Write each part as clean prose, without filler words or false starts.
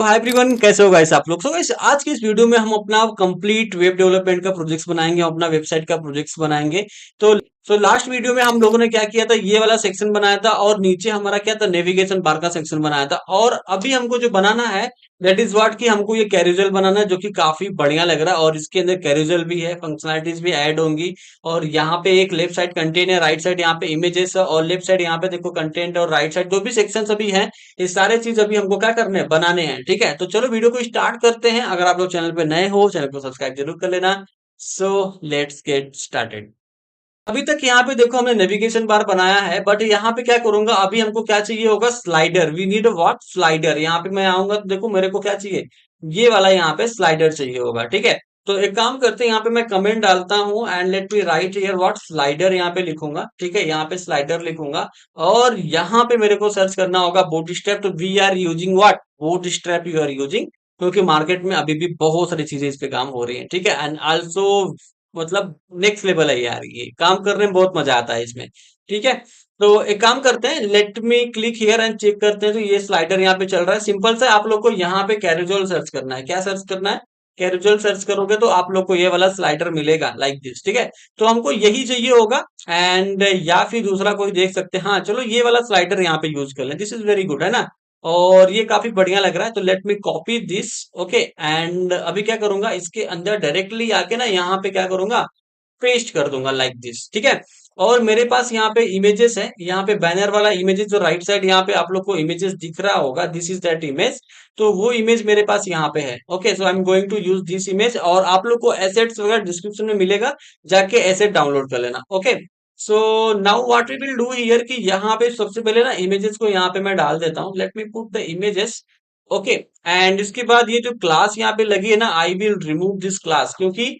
Hi everyone, कैसे हो guys आप लोग। सो गाइस, आज की इस वीडियो में हम अपना कंप्लीट वेब डेवलपमेंट का प्रोजेक्ट्स बनाएंगे, अपना वेबसाइट का प्रोजेक्ट्स बनाएंगे। तो लास्ट वीडियो में हम लोगों ने क्या किया था, ये वाला सेक्शन बनाया था और नीचे हमारा क्या था, नेविगेशन बार का सेक्शन बनाया था। और अभी हमको जो बनाना है दैट इज व्हाट, कि हमको ये कैरोसेल बनाना है, जो कि काफी बढ़िया लग रहा है। और इसके अंदर कैरोसेल भी है, फंक्शनलिटीज भी ऐड होंगी। और यहाँ पे एक लेफ्ट साइड कंटेंट है, राइट साइड यहाँ पे इमेजेस है, और लेफ्ट साइड यहाँ पे देखो कंटेंट, और राइट साइड जो भी सेक्शन अभी है, ये सारे चीज अभी हमको क्या करने हैं, बनाने हैं। ठीक है, तो चलो वीडियो को स्टार्ट करते हैं। अगर आप लोग चैनल पे नए हो, चैनल को सब्सक्राइब जरूर कर लेना। So let's get started. अभी तक यहाँ पे देखो हमने नेविगेशन बार बनाया है, बट यहाँ पे क्या करूंगा, अभी हमको क्या चाहिए होगा, slider. We need what, slider. यहाँ पे मैं आऊंगा तो देखो मेरे को क्या चाहिए, ये वाला यहाँ पे स्लाइडर चाहिए होगा। ठीक है, तो एक काम करते हैं, यहाँ पे मैं कमेंट डालता हूँ and let me write here what slider, यहाँ पे लिखूंगा। ठीक है, यहाँ पे स्लाइडर लिखूंगा। और यहाँ पे मेरे को सर्च करना होगा बूटस्ट्रैप। तो we are using what, bootstrap you are using, क्योंकि मार्केट में अभी भी बहुत सारी चीजें इस पे काम हो रही है। ठीक है, एंड आल्सो मतलब नेक्स्ट लेवल है यार, ये काम करने में बहुत मजा आता है इसमें। ठीक है, तो एक काम करते हैं, let me click here and check करते हैं। तो ये स्लाइडर यहाँ पे चल रहा है। सिंपल सा आप लोग को यहाँ पे कैरोसेल सर्च करना है। क्या सर्च करना है, कैरोसेल सर्च करोगे तो आप लोग को ये वाला स्लाइडर मिलेगा लाइक दिस। ठीक है, तो हमको यही चाहिए होगा। एंड या फिर दूसरा कोई देख सकते हैं, हाँ चलो ये वाला स्लाइडर यहाँ पे यूज कर लें। दिस इज वेरी गुड, है ना। और ये काफी बढ़िया लग रहा है। तो let me copy this. Okay, and अभी क्या करूंगा, इसके अंदर डायरेक्टली आके ना यहाँ पे क्या करूंगा, पेस्ट कर दूंगा लाइक दिस। ठीक है, और मेरे पास यहाँ पे इमेजेस है, यहाँ पे बैनर वाला इमेजेस, जो राइट साइड यहाँ पे आप लोग को इमेजेस दिख रहा होगा, दिस इज दैट इमेज। तो वो इमेज मेरे पास यहाँ पे है। Okay, so I am going to use this image. और आप लोग को एसेट्स वगैरह डिस्क्रिप्शन में मिलेगा, जाके एसेट डाउनलोड कर लेना। Okay, so now what we will do here, कि यहाँ पे सबसे पहले ना इमेजेस को यहाँ पे मैं डाल देता हूँ। Late me put the images. Okay, and इसके बाद ये जो क्लास यहाँ पे लगी है ना, I will remove this class, क्योंकि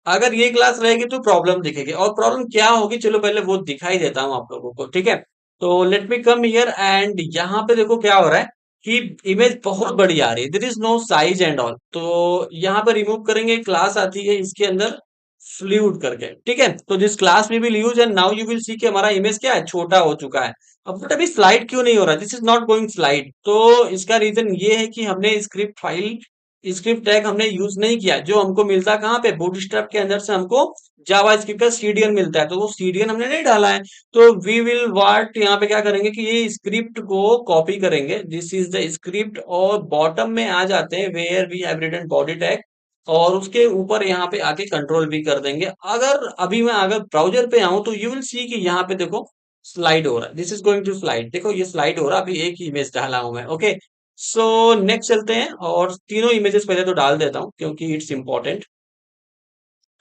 अगर ये क्लास रहेगी तो प्रॉब्लम दिखेगी। और प्रॉब्लम क्या होगी, चलो पहले वो दिखाई देता हूँ आप लोगों को। ठीक है, तो let me come here and यहाँ पे देखो क्या हो रहा है, कि इमेज बहुत बड़ी आ रही है, there is no size and all. तो यहाँ पे रिमूव करेंगे, क्लास आती है इसके अंदर फ्लूइड करके। ठीक है, तो this class we will use and now you will see कि हमारा इमेज क्या है, छोटा हो चुका है। अब बट अभी स्लाइड क्यों नहीं हो रहा, this is not going slide. तो इसका रीजन ये है कि हमने स्क्रिप्ट फाइल, स्क्रिप्ट टैग हमने यूज नहीं किया। जो हमको मिलता है कहाँ पे, बूटस्ट्रैप के अंदर से हमको जावा स्क्रिप्ट का सीडीएन मिलता है, तो वो सीडीएन हमने नहीं डाला है। तो वी विल वाट, यहाँ पे क्या करेंगे कि ये स्क्रिप्ट को कॉपी करेंगे, दिस इज द स्क्रिप्ट, और बॉटम में आ जाते हैं where we have written body tag, और उसके ऊपर यहाँ पे आके कंट्रोल भी कर देंगे। अगर अभी मैं अगर ब्राउजर पे आऊं तो यू विल सी कि यहाँ पे देखो स्लाइड हो रहा है, this is going to slide. देखो ये स्लाइड हो रहा है, अभी एक ही इमेज डाला हूं मैं। ओके, सो नेक्स्ट चलते हैं, और तीनों इमेजेस पहले तो डाल देता हूँ क्योंकि इट्स इंपॉर्टेंट।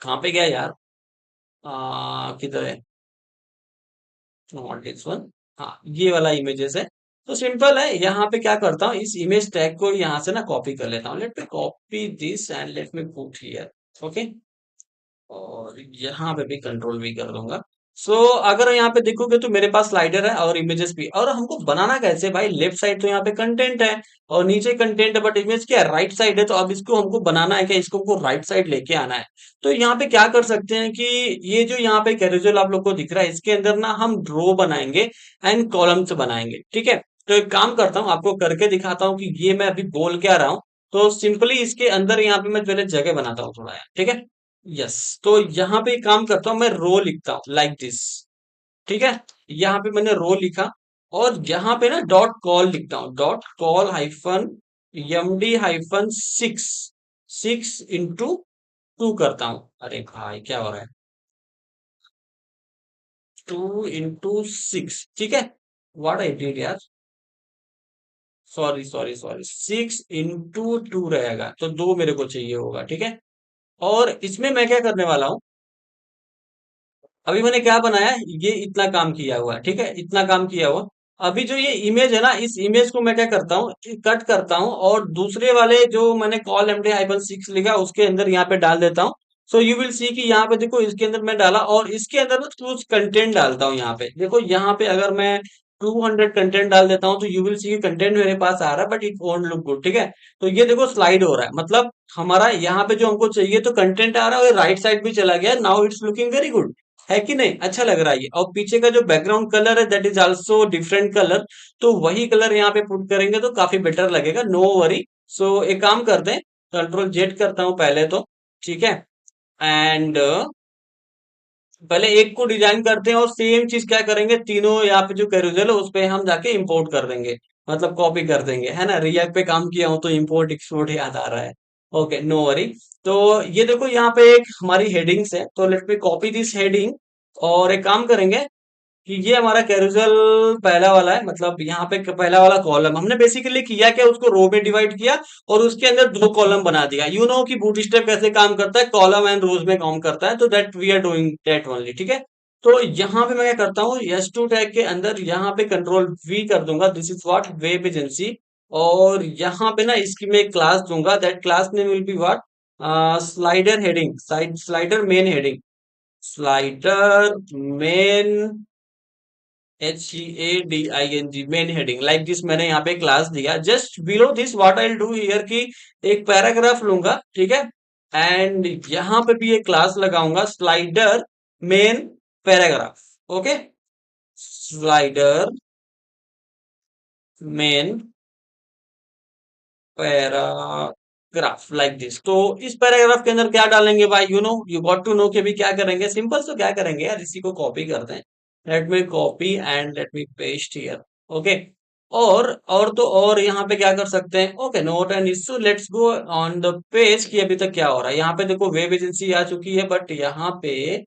कहाँ पे गया यार, किधर है, नॉट दिस वन। हाँ, ये वाला इमेजेस है। तो सिंपल है, यहाँ पे क्या करता हूँ, इस इमेज टैग को यहाँ से ना कॉपी कर लेता हूँ। Late me copy this and let me put here. Okay, और यहाँ पे भी कंट्रोल भी कर दूंगा। सो अगर यहाँ पे देखोगे तो मेरे पास स्लाइडर है और इमेजेस भी। और हमको बनाना कैसे भाई, लेफ्ट साइड तो यहाँ पे कंटेंट है और नीचे कंटेंट है, बट इमेज क्या है, राइट साइड है। तो अब इसको हमको बनाना है क्या, इसको हमको राइट साइड लेके आना है। तो यहाँ पे क्या कर सकते हैं कि ये जो यहाँ पे कैरोसेल आप लोग को दिख रहा है, इसके अंदर ना हम रो बनाएंगे एंड कॉलम्स बनाएंगे। ठीक है, तो एक काम करता हूँ, आपको करके दिखाता हूँ कि ये मैं अभी बोल क्या रहा हूँ। तो सिंपली इसके अंदर यहाँ पे मैं पहले जगह बनाता हूँ थोड़ा यार। ठीक है, यस, तो यहाँ पे एक काम करता हूँ, मैं रो लिखता हूँ लाइक दिस। ठीक है, यहाँ पे मैंने रो लिखा, और यहाँ पे ना डॉट कॉल लिखता हूँ, dot col hyphen MD hyphen six, 6 into 2 करता हूँ। अरे भाई क्या हो रहा है, 2 into 6। ठीक है, व्हाट आई डिड यार, सॉरी सॉरी सॉरी, 6 into 2 रहेगा, तो 2 मेरे को चाहिए होगा। ठीक है, और इसमें मैं क्या करने वाला हूँ, अभी मैंने क्या बनाया है, ये इतना काम किया हुआ है। ठीक है, इतना काम किया हुआ। अभी जो ये इमेज है ना, इस इमेज को मैं क्या करता हूँ, कट करता हूँ, और दूसरे वाले जो मैंने कॉल एमडी हाइफन सिक्स लिखा उसके अंदर यहाँ पे डाल देता हूँ। सो यू विल सी कि यहाँ पे देखो इसके अंदर मैं डाला, और इसके अंदर ना कुछ कंटेंट डालता हूँ। यहाँ पे देखो, यहाँ पे अगर मैं 200 कंटेंट डाल देता हूँ तो यू विल सी कंटेंट मेरे पास आ रहा है, but it won't look good. ठीक है, तो ये देखो स्लाइड हो रहा है, मतलब हमारा यहाँ पे जो हमको चाहिए तो कंटेंट आ रहा है, और राइट साइड भी चला गया। Now it's looking very good, है कि नहीं, अच्छा लग रहा है ये। और पीछे का जो बैकग्राउंड कलर है that is also different colour, तो वही कलर यहाँ पे पुट करेंगे तो काफी बेटर लगेगा, नो वरी। सो एक काम करते हैं, कंट्रोल जेड करता हूं पहले तो, ठीक है। एंड पहले एक को डिजाइन करते हैं और सेम चीज क्या करेंगे, तीनों यहाँ पे जो कैरोसेल है उस पे हम जाके इंपोर्ट कर देंगे, मतलब कॉपी कर देंगे, है ना। रिएक्ट पे काम किया हूं तो इंपोर्ट एक्सपोर्ट याद आ रहा है। Okay, no worry. तो ये देखो यहाँ पे एक हमारी हेडिंग्स है, तो let me copy this heading. और एक काम करेंगे कि ये हमारा कैरोसेल पहला वाला है, मतलब यहाँ पे पहला वाला कॉलम हमने बेसिकली किया क्या, उसको रो में डिवाइड किया और उसके अंदर दो कॉलम बना दिया। यू नो कि बूटस्ट्रैप कैसे काम करता है, कॉलम एंड रोज में काम करता है, तो that we are doing that only, ठीक है। तो यहाँ पे मैं क्या करता हूँ, S2 टैग के अंदर यहाँ पे कंट्रोल V कर दूंगा, this is what web agency. और यहाँ पे ना इसकी मैं एक क्लास दूंगा, that class name will be what, slider heading, slider main heading, slider main, HEADING, main heading, like this मैंने यहाँ पे क्लास दिया। Just below this what I do here की एक पैराग्राफ लूंगा, ठीक है। एंड यहाँ पे भी एक क्लास लगाऊंगा, slider main paragraph. Okay, slider main paragraph like this. तो इस पैराग्राफ के अंदर क्या डालेंगे भाई, you know, you got to know के भी क्या करेंगे, सिंपल तो क्या करेंगे यार, इसी को कॉपी करते हैं। Let me copy and let me paste here. Okay, और तो और यहाँ पे क्या कर सकते हैं, okay, note and issue, let's go on the page कि अभी तक क्या हो रहा है। यहाँ पे देखो वेब एजेंसी आ चुकी है, बट यहाँ पे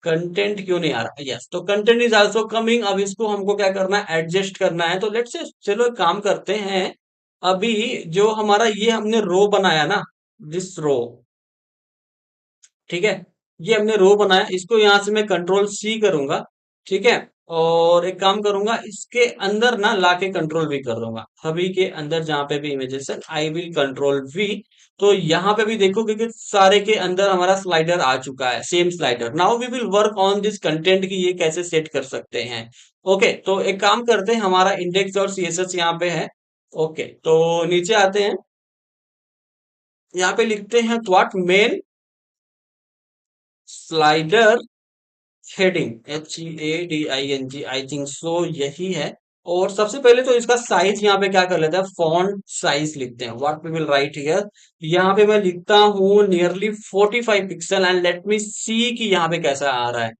कंटेंट क्यों नहीं आ रहा। यस, तो कंटेंट इज आल्सो कमिंग। अब इसको हमको क्या करना है, एडजस्ट करना है। तो लेट्स से चलो एक काम करते हैं, अभी जो हमारा ये हमने रो बनाया ना, दिस रो, ठीक है, ये हमने रो बनाया, इसको यहां से मैं कंट्रोल सी करूंगा, ठीक है। और एक काम करूंगा, इसके अंदर ना लाके कंट्रोल वी कर दूंगा, सभी के अंदर जहां पे भी इमेजेस है आई विल कंट्रोल वी। तो यहाँ पे भी देखो कि सारे के अंदर हमारा स्लाइडर आ चुका है, same slider. Now we will work on this content की ये कैसे सेट कर सकते हैं। ओके, तो एक काम करते हैं, हमारा इंडेक्स और सीएसएस यहाँ पे है। ओके, तो नीचे आते हैं, यहाँ पे लिखते हैं what main slider heading, HEADING, I think सो यही है। और सबसे पहले तो इसका साइज यहाँ पे क्या कर लेते हैं, फॉन्ट साइज लिखते हैं, what we will write here. यहाँ पे मैं लिखता हूँ nearly 45 pixel, and let me see कि यहाँ पे कैसा आ रहा है।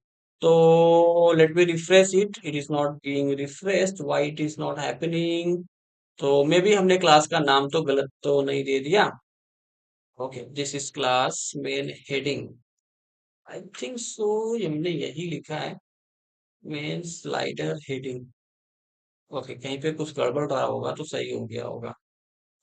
तो let me refresh it, it is not being refreshed, why it is not happening. तो मे बी हमने क्लास का नाम तो गलत तो नहीं दे दिया। Okay, this is class main heading, I think सो हमने यही लिखा है, मेन स्लाइडर हेडिंग। ओके, कहीं पे कुछ गड़बड़ रहा होगा तो सही हो गया होगा।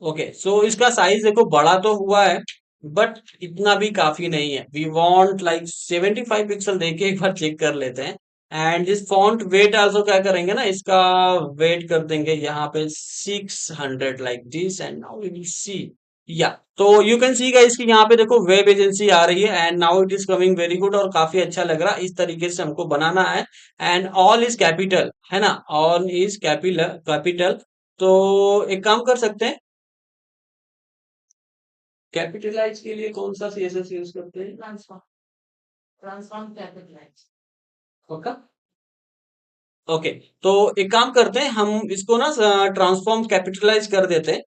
ओके, सो इसका साइज देखो बड़ा तो हुआ है, बट इतना भी काफी नहीं है। वी वांट लाइक 75 पिक्सल, देके एक बार चेक कर लेते हैं। And this font weight also क्या करेंगे ना, इसका वेट कर देंगे यहाँ पे 600 like this, and now we will see. या, तो यू कैन सी गाइस कि यहाँ पे देखो वेब एजेंसी आ रही है, and now it is coming very good और काफी अच्छा लग रहा है। इस तरीके से हमको बनाना है। एंड ऑल इज कैपिटल, है ना, ऑल इज कैपिटल कैपिटल। तो एक काम कर सकते हैं, कैपिटलाइज के लिए कौन सा सीएसएस यूज करते हैं, transform, transform capitalize. Okay, okay, तो एक काम करते हैं, हम इसको ना ट्रांसफॉर्म कैपिटलाइज कर देते हैं।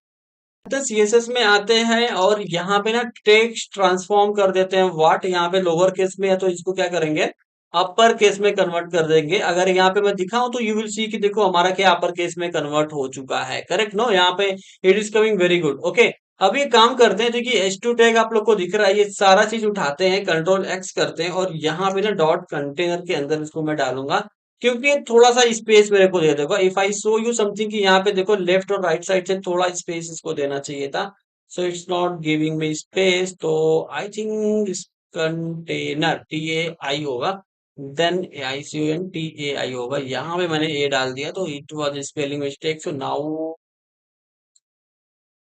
तो सीएसएस में आते हैं और यहाँ पे ना टेक्स्ट ट्रांसफॉर्म कर देते हैं। व्हाट, यहाँ पे लोअर केस में है तो इसको क्या करेंगे, अपर केस में कन्वर्ट कर देंगे। अगर यहाँ पे मैं दिखाऊं तो यू विल सी कि देखो हमारा क्या अपर केस में कन्वर्ट हो चुका है, करेक्ट नो, यहाँ पे it is coming very good. Okay, अब ये काम करते हैं, देखिए H2 टैग आप लोग को दिख रहा है, ये सारा चीज उठाते हैं, कंट्रोल एक्स करते हैं और यहाँ पे ना डॉट कंटेनर के अंदर इसको मैं डालूंगा, क्योंकि थोड़ा सा स्पेस मेरे को दे देगा। If I show you something कि यहाँ पे देखो लेफ्ट और राइट साइड से थोड़ा स्पेस इसको देना चाहिए था, so it's not giving me space. तो आई थिंक इस कंटेनर TAI होगा, देन ICON TAI होगा, यहाँ पे मैंने ए डाल दिया तो it was spelling mistake. So now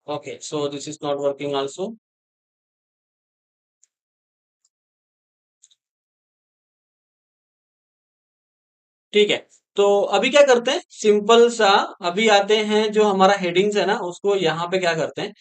okay, so this is not working also. ठीक है, तो अभी क्या करते हैं, सिंपल सा, अभी आते हैं जो हमारा हेडिंग्स है ना, उसको यहाँ पे क्या करते हैं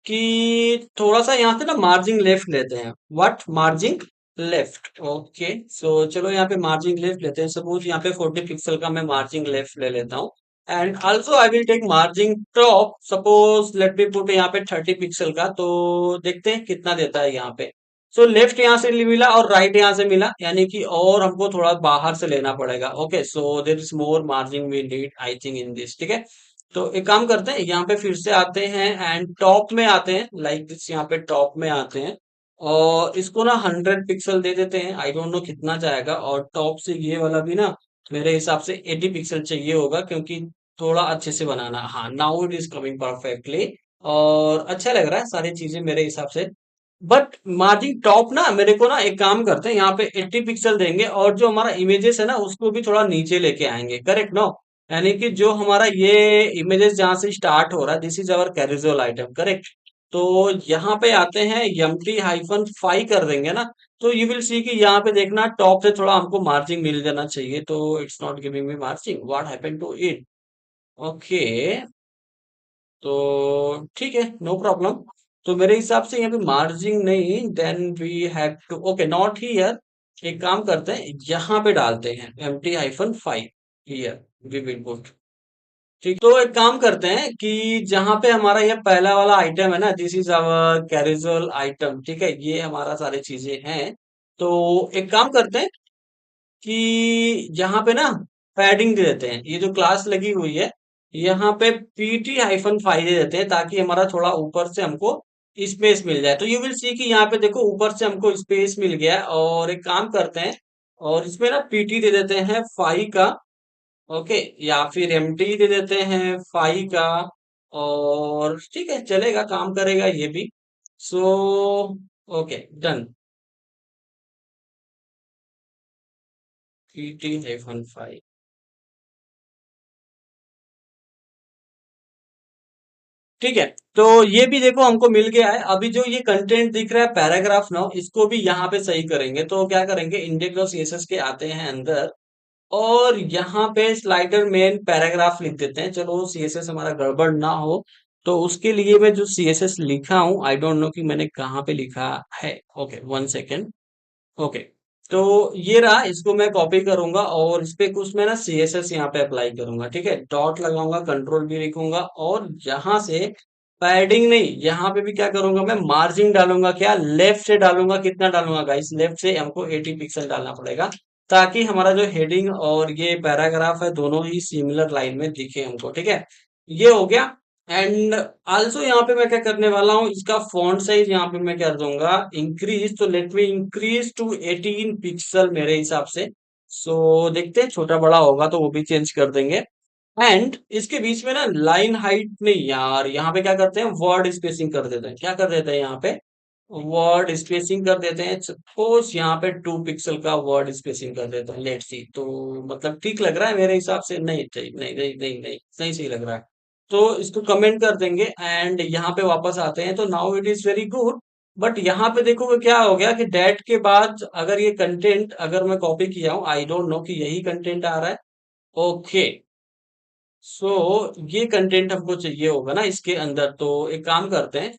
कि थोड़ा सा यहाँ से ना मार्जिन लेफ्ट लेते हैं। What, margin left. ओके, सो चलो यहाँ पे मार्जिन लेफ्ट लेते हैं। सपोज यहाँ पे 40 पिक्सल का मैं मार्जिन लेफ्ट ले लेता हूँ। And also I will take margin top, suppose let me put यहाँ पे 30 पिक्सल का, तो देखते हैं कितना देता है यहाँ पे। सो लेफ्ट यहाँ से मिला और राइट यहाँ से मिला, यानी कि और हमको थोड़ा बाहर से लेना पड़ेगा। Okay, so there is more margin we need I think in this, ठीक है। तो एक काम करते हैं, यहाँ पे फिर से आते हैं एंड टॉप में आते हैं, लाइक दिस, यहाँ पे टॉप में आते हैं और इसको ना 100 पिक्सल दे देते हैं। आई डोंट नो कितना जाएगा, और टॉप से ये वाला भी ना मेरे हिसाब से 80 पिक्सल चाहिए होगा, क्योंकि थोड़ा अच्छे से बनाना। हाँ, now it is coming perfectly और अच्छा लग रहा है सारी चीजें मेरे हिसाब से। बट मार्जिन टॉप ना मेरे को ना एक काम करते हैं, यहाँ पे 80 पिक्सल देंगे और जो हमारा इमेजेस है ना उसको भी थोड़ा नीचे लेके आएंगे, करेक्ट नो। यानी कि जो हमारा ये इमेजेस जहां से स्टार्ट हो रहा है, this is our casual item, correct. तो यहाँ पे आते हैं, MT-5 कर देंगे ना, तो यू विल सी कि यहाँ पे देखना टॉप से थोड़ा हमको मार्जिन मिल जाना चाहिए, तो it's not giving me margin, what happened to it. Okay, तो ठीक है, नो प्रॉब्लम। तो मेरे हिसाब से यहाँ पे मार्जिन नहीं, then we have to, okay not here. एक काम करते हैं, यहाँ पे डालते हैं MT-5 here, we will put. ठीक, तो एक काम करते हैं कि जहां पे हमारा ये पहला वाला आइटम है ना, this is our casual item, ठीक है, ये हमारा सारी चीजें हैं। तो एक काम करते हैं कि यहाँ पे ना पैडिंग दे देते हैं, ये जो क्लास लगी हुई है यहाँ पे PT-5 दे देते हैं, ताकि हमारा थोड़ा ऊपर से हमको स्पेस मिल जाए। तो यू विल सी कि यहाँ पे देखो ऊपर से हमको स्पेस मिल गया है। और एक काम करते हैं, और इसमें ना PT दे देते हैं 5 का, ओके, या फिर MT दे देते हैं 5 का, और ठीक है, चलेगा, काम करेगा ये भी। So okay, done. PT-5, ठीक है। तो ये भी देखो हमको मिल गया है। अभी जो ये कंटेंट दिख रहा है पैराग्राफ नाउ, इसको भी यहाँ पे सही करेंगे। तो क्या करेंगे, इंडेक्स और सीएसएस के आते हैं अंदर, और यहाँ पे स्लाइडर मेन पैराग्राफ लिख देते हैं। चलो सीएसएस हमारा गड़बड़ ना हो, तो उसके लिए मैं जो सीएसएस लिखा हूँ, आई डोंट नो कि मैंने कहाँ पे लिखा है। Okay, one second. ओके, तो ये रहा, इसको मैं कॉपी करूंगा और इस पे कुछ मैं ना सीएसएस यहाँ पे अप्लाई करूंगा, ठीक है। डॉट लगाऊंगा, कंट्रोल भी लिखूंगा, और यहाँ से पैडिंग नहीं, यहाँ पे भी क्या करूंगा, मैं मार्जिन डालूंगा, क्या लेफ्ट से डालूंगा, कितना डालूंगा गाइस, लेफ्ट से हमको 80 पिक्सल डालना पड़ेगा, ताकि हमारा जो हेडिंग और ये पैराग्राफ है दोनों ही सिमिलर लाइन में दिखे हमको, ठीक है। ये हो गया। एंड आल्सो यहाँ पे मैं क्या करने वाला हूँ, इसका फॉन्ट साइज यहाँ पे मैं कर दूंगा इंक्रीज, तो let me increase to 18 pixel मेरे हिसाब से। सो देखते हैं, छोटा बड़ा होगा तो वो भी चेंज कर देंगे। एंड इसके बीच में ना लाइन हाइट नहीं यार, यहाँ पे क्या करते हैं, वर्ड स्पेसिंग कर देते हैं। क्या कर देते हैं यहाँ पे, वर्ड स्पेसिंग कर देते हैं। सपोज यहाँ पे 2 पिक्सल का वर्ड स्पेसिंग कर देते हैं, लेट्स सी। तो मतलब ठीक लग रहा है मेरे हिसाब से, नहीं नहीं नहीं नहीं नहीं नहीं, नहीं सही लग रहा है। तो इसको कमेंट कर देंगे एंड यहाँ पे वापस आते हैं, तो now it is very good. But यहाँ पे देखोगे क्या हो गया कि डेट के बाद अगर ये कंटेंट अगर मैं कॉपी किया हूँ, आई डोंट नो कि यही कंटेंट आ रहा है। ओके, सो ये कंटेंट हमको चाहिए होगा ना इसके अंदर, तो एक काम करते हैं,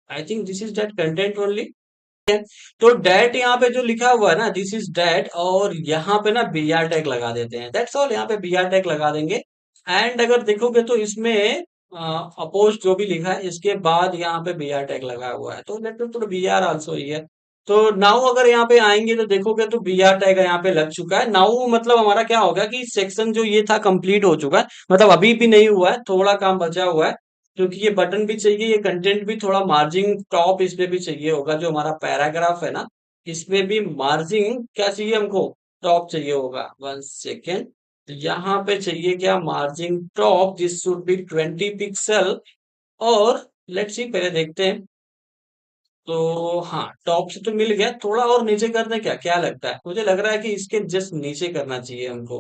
I think this is that content only. तो डेट यहाँ पे जो लिखा हुआ है ना, दिस इज डेट, और यहाँ पे ना BR टैग लगा देते हैं, दैट्स ऑल। यहाँ पे BR टैग लगा देंगे। एंड अगर देखोगे तो इसमें अपोज जो भी लिखा है, इसके बाद यहाँ पे BR टैग लगा हुआ है, तो let me put BR also here. तो नाउ अगर यहाँ पे आएंगे तो देखोगे तो BR टैग यहाँ पे लग चुका है। नाउ मतलब हमारा क्या होगा कि सेक्शन जो ये था कंप्लीट हो चुका है, मतलब अभी भी नहीं हुआ है, थोड़ा काम बचा हुआ है। क्योंकि ये बटन भी चाहिए, ये कंटेंट भी, थोड़ा मार्जिन टॉप इस पे भी चाहिए होगा, जो हमारा पैराग्राफ है ना, इसमें भी मार्जिन क्या चाहिए हमको, टॉप चाहिए होगा। वन सेकेंड, यहाँ पे चाहिए क्या, margin top, this should be 20 pixel. और लेट्स सी, पहले देखते हैं। तो हाँ, टॉप से तो मिल गया, थोड़ा और नीचे कर दें क्या, क्या लगता है, मुझे लग रहा है कि इसके जस्ट नीचे करना चाहिए हमको,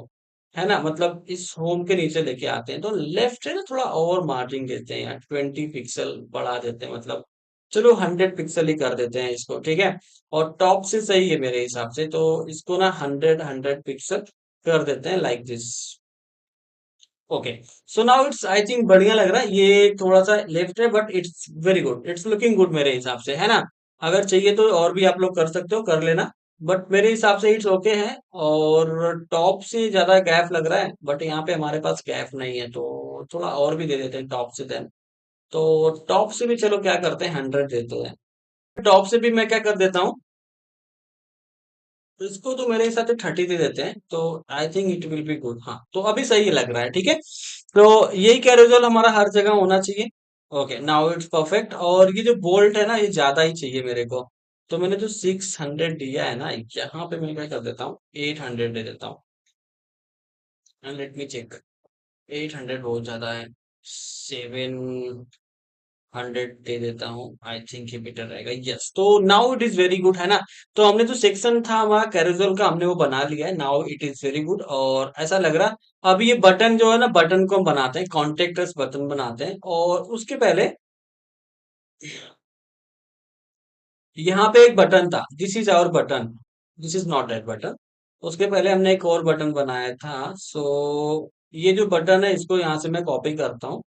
है ना, मतलब इस होम के नीचे लेके आते हैं, तो लेफ्ट से ना थोड़ा और मार्जिन देते हैं यार, 20 पिक्सल बढ़ा देते हैं, मतलब चलो 100 पिक्सल ही कर देते हैं इसको, ठीक है। और टॉप से सही है मेरे हिसाब से, तो इसको ना 100 पिक्सल कर देते हैं, like this. Okay, so now it's I think बढ़िया लग रहा है, ये थोड़ा सा लेफ्ट है but it's very good, it's looking good मेरे हिसाब से, है ना। अगर चाहिए तो और भी आप लोग कर सकते हो, कर लेना। बट मेरे हिसाब से इट्स ओके है। और टॉप से ज्यादा गैप लग रहा है, बट यहाँ पे हमारे पास गैप नहीं है, तो थोड़ा और भी दे देते हैं टॉप से देन। तो टॉप से भी चलो क्या करते हैं, 100 देते हैं। टॉप से भी मैं क्या कर देता हूँ, इसको तो मेरे हिसाब से 30 दे देते हैं, तो I think it will be good. हाँ, तो अभी सही लग रहा है, ठीक है। तो यही कैरोजल हमारा हर जगह होना चाहिए। Okay, now it's perfect. और ये जो बोल्ट है ना, ये ज्यादा ही चाहिए मेरे को। तो मैंने जो 600 दिया है ना, यहाँ पे मैं क्या कर देता हूँ, 800 दे देता हूँ। And let me check. 800 बहुत ज्यादा है। 700 दे देता हूँ, आई थिंक ये बेटर रहेगा। यस, तो now it is very good, है ना। तो हमने जो सेक्शन था हमारा कैरोजल का, हमने वो बना लिया है। Now it is very good और ऐसा लग रहा। अब ये बटन जो है ना, बटन को हम बनाते हैं, कॉन्टेक्टर्स बटन बनाते हैं। और उसके पहले यहाँ पे एक बटन था, this is our button, this is not that button. उसके पहले हमने एक और बटन बनाया था। सो ये जो बटन है, इसको यहाँ से मैं कॉपी करता हूँ।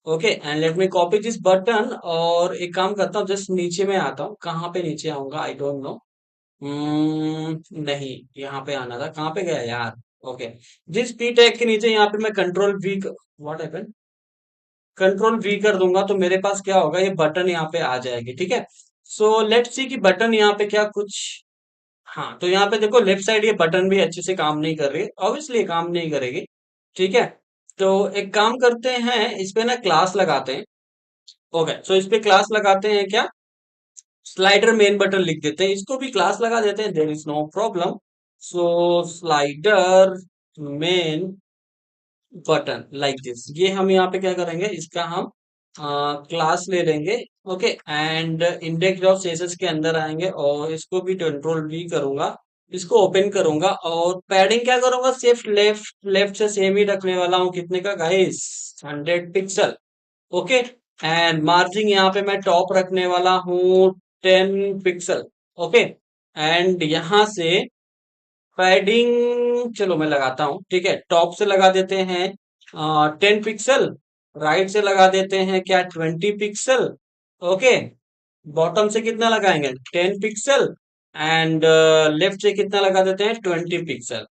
Okay, and let me copy this button. और एक काम करता हूँ, जस्ट नीचे में आता हूँ। कहाँ पे नीचे आऊंगा, आई डोंट नो। नहीं, यहाँ पे आना था, कहाँ पे गया यार। ओके, जिस पी टैग के नीचे यहाँ पे मैं control we, what happened, control we कर दूंगा, तो मेरे पास क्या होगा, ये बटन यहाँ पे आ जाएगी, ठीक है। सो लेट्स सी कि बटन यहाँ पे क्या कुछ। हाँ, तो यहाँ पे देखो लेफ्ट साइड, ये बटन भी अच्छे से काम नहीं कर रही, ऑब्वियसली ये काम नहीं करेगी, ठीक है। तो एक काम करते हैं, इस पे ना क्लास लगाते हैं। ओके, सो इस पे क्लास लगाते हैं क्या, स्लाइडर मेन बटन लिख देते हैं, इसको भी क्लास लगा देते हैं, there is no problem. So slider main button like this, ये हम यहाँ पे क्या करेंगे, इसका हम क्लास ले लेंगे। ओके, एंड इंडेक्स ऑफ सेसेस के अंदर आएंगे और इसको भी कंट्रोल वी करूंगा, इसको ओपन करूंगा। और पैडिंग क्या करूंगा, सिर्फ लेफ्ट लेफ्ट से सेम ही रखने वाला हूँ, कितने का guys, 100 pixel. Okay, and margin यहाँ पे मैं टॉप रखने वाला हूँ 10 पिक्सल। ओके, एंड यहाँ से पैडिंग चलो मैं लगाता हूँ, ठीक है। टॉप से लगा देते हैं 10 पिक्सल, राइट से लगा देते हैं क्या, 20 पिक्सल। ओके, बॉटम से कितना लगाएंगे, 10 पिक्सल। एंड लेफ्ट से कितना लगा देते हैं, 20 pixel.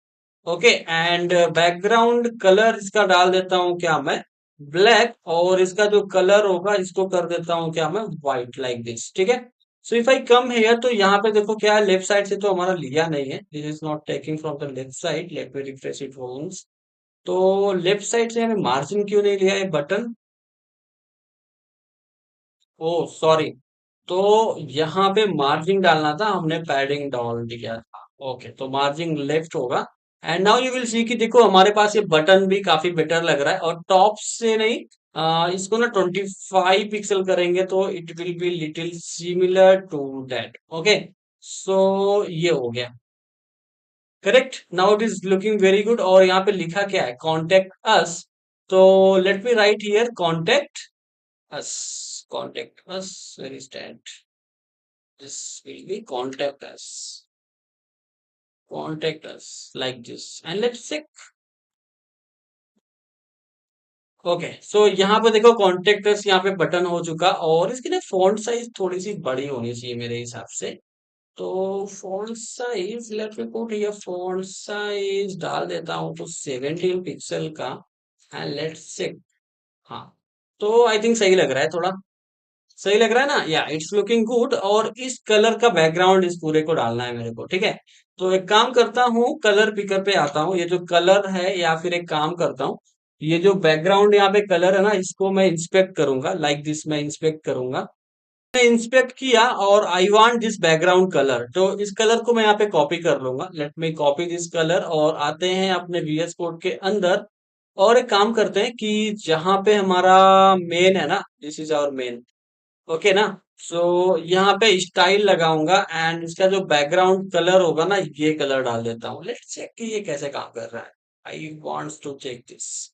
Okay, and background colour इसका डाल देता हूँ क्या मैं, ब्लैक। और इसका जो कलर होगा, इसको कर देता हूँ क्या मैं, व्हाइट लाइक दिस, ठीक है। So if I come hair, तो यहाँ पे देखो क्या है, लेफ्ट साइड से तो हमारा लिया नहीं है, this is not taking from the left side, let me refresh it once. तो लेफ्ट साइड से हमें मार्जिन क्यों नहीं लिया है बटन, ओ सॉरी। तो यहाँ पे मार्जिन डालना था, हमने पैडिंग डाल दिया था। ओके, तो मार्जिन लेफ्ट होगा। And now you will see कि देखो हमारे पास ये बटन भी काफी बेटर लग रहा है। और टॉप से नहीं, इसको ना 25 पिक्सल करेंगे, तो it will be little similar to that. Okay, so ये हो गया correct. Now it is looking very good. और यहाँ पे लिखा क्या है, कॉन्टेक्ट अस। तो let me write here, contact us, contact us, where is that, this will be contact us like this, and let's check. Okay, so यहाँ पे देखो contact us, यहाँ पे बटन हो चुका। और इसकी ना फॉन्ट साइज थोड़ी सी बड़ी होनी चाहिए मेरे हिसाब से। तो font size, let me put here, font size डाल देता हूँ तो 17 पिक्सल का। And let's check. हाँ, तो आई थिंक सही लग रहा है थोड़ा, सही लग रहा है ना, या इट्स लुकिंग गुड। और इस कलर का बैकग्राउंड इस पूरे को डालना है मेरे को, ठीक है। तो एक काम करता हूँ, कलर पिकर पे आता हूँ, ये जो कलर है, या फिर एक काम करता हूँ, ये जो बैकग्राउंड यहाँ पे कलर है ना, इसको मैं इंस्पेक्ट करूंगा, लाइक दिस मैं इंस्पेक्ट करूंगा। मैं इंस्पेक्ट किया और I want this background colour, तो इस कलर को मैं यहाँ पे कॉपी कर लूंगा। Late me copy this colour और आते हैं अपने VS कोड के अंदर। और एक काम करते हैं कि जहां पे हमारा मेन है ना, this is our main, okay ना। सो यहाँ पे स्टाइल लगाऊंगा, एंड इसका जो बैकग्राउंड कलर होगा ना, ये कलर डाल देता हूँ। लेट्स चेक कि ये कैसे काम कर रहा है, I wants to check this.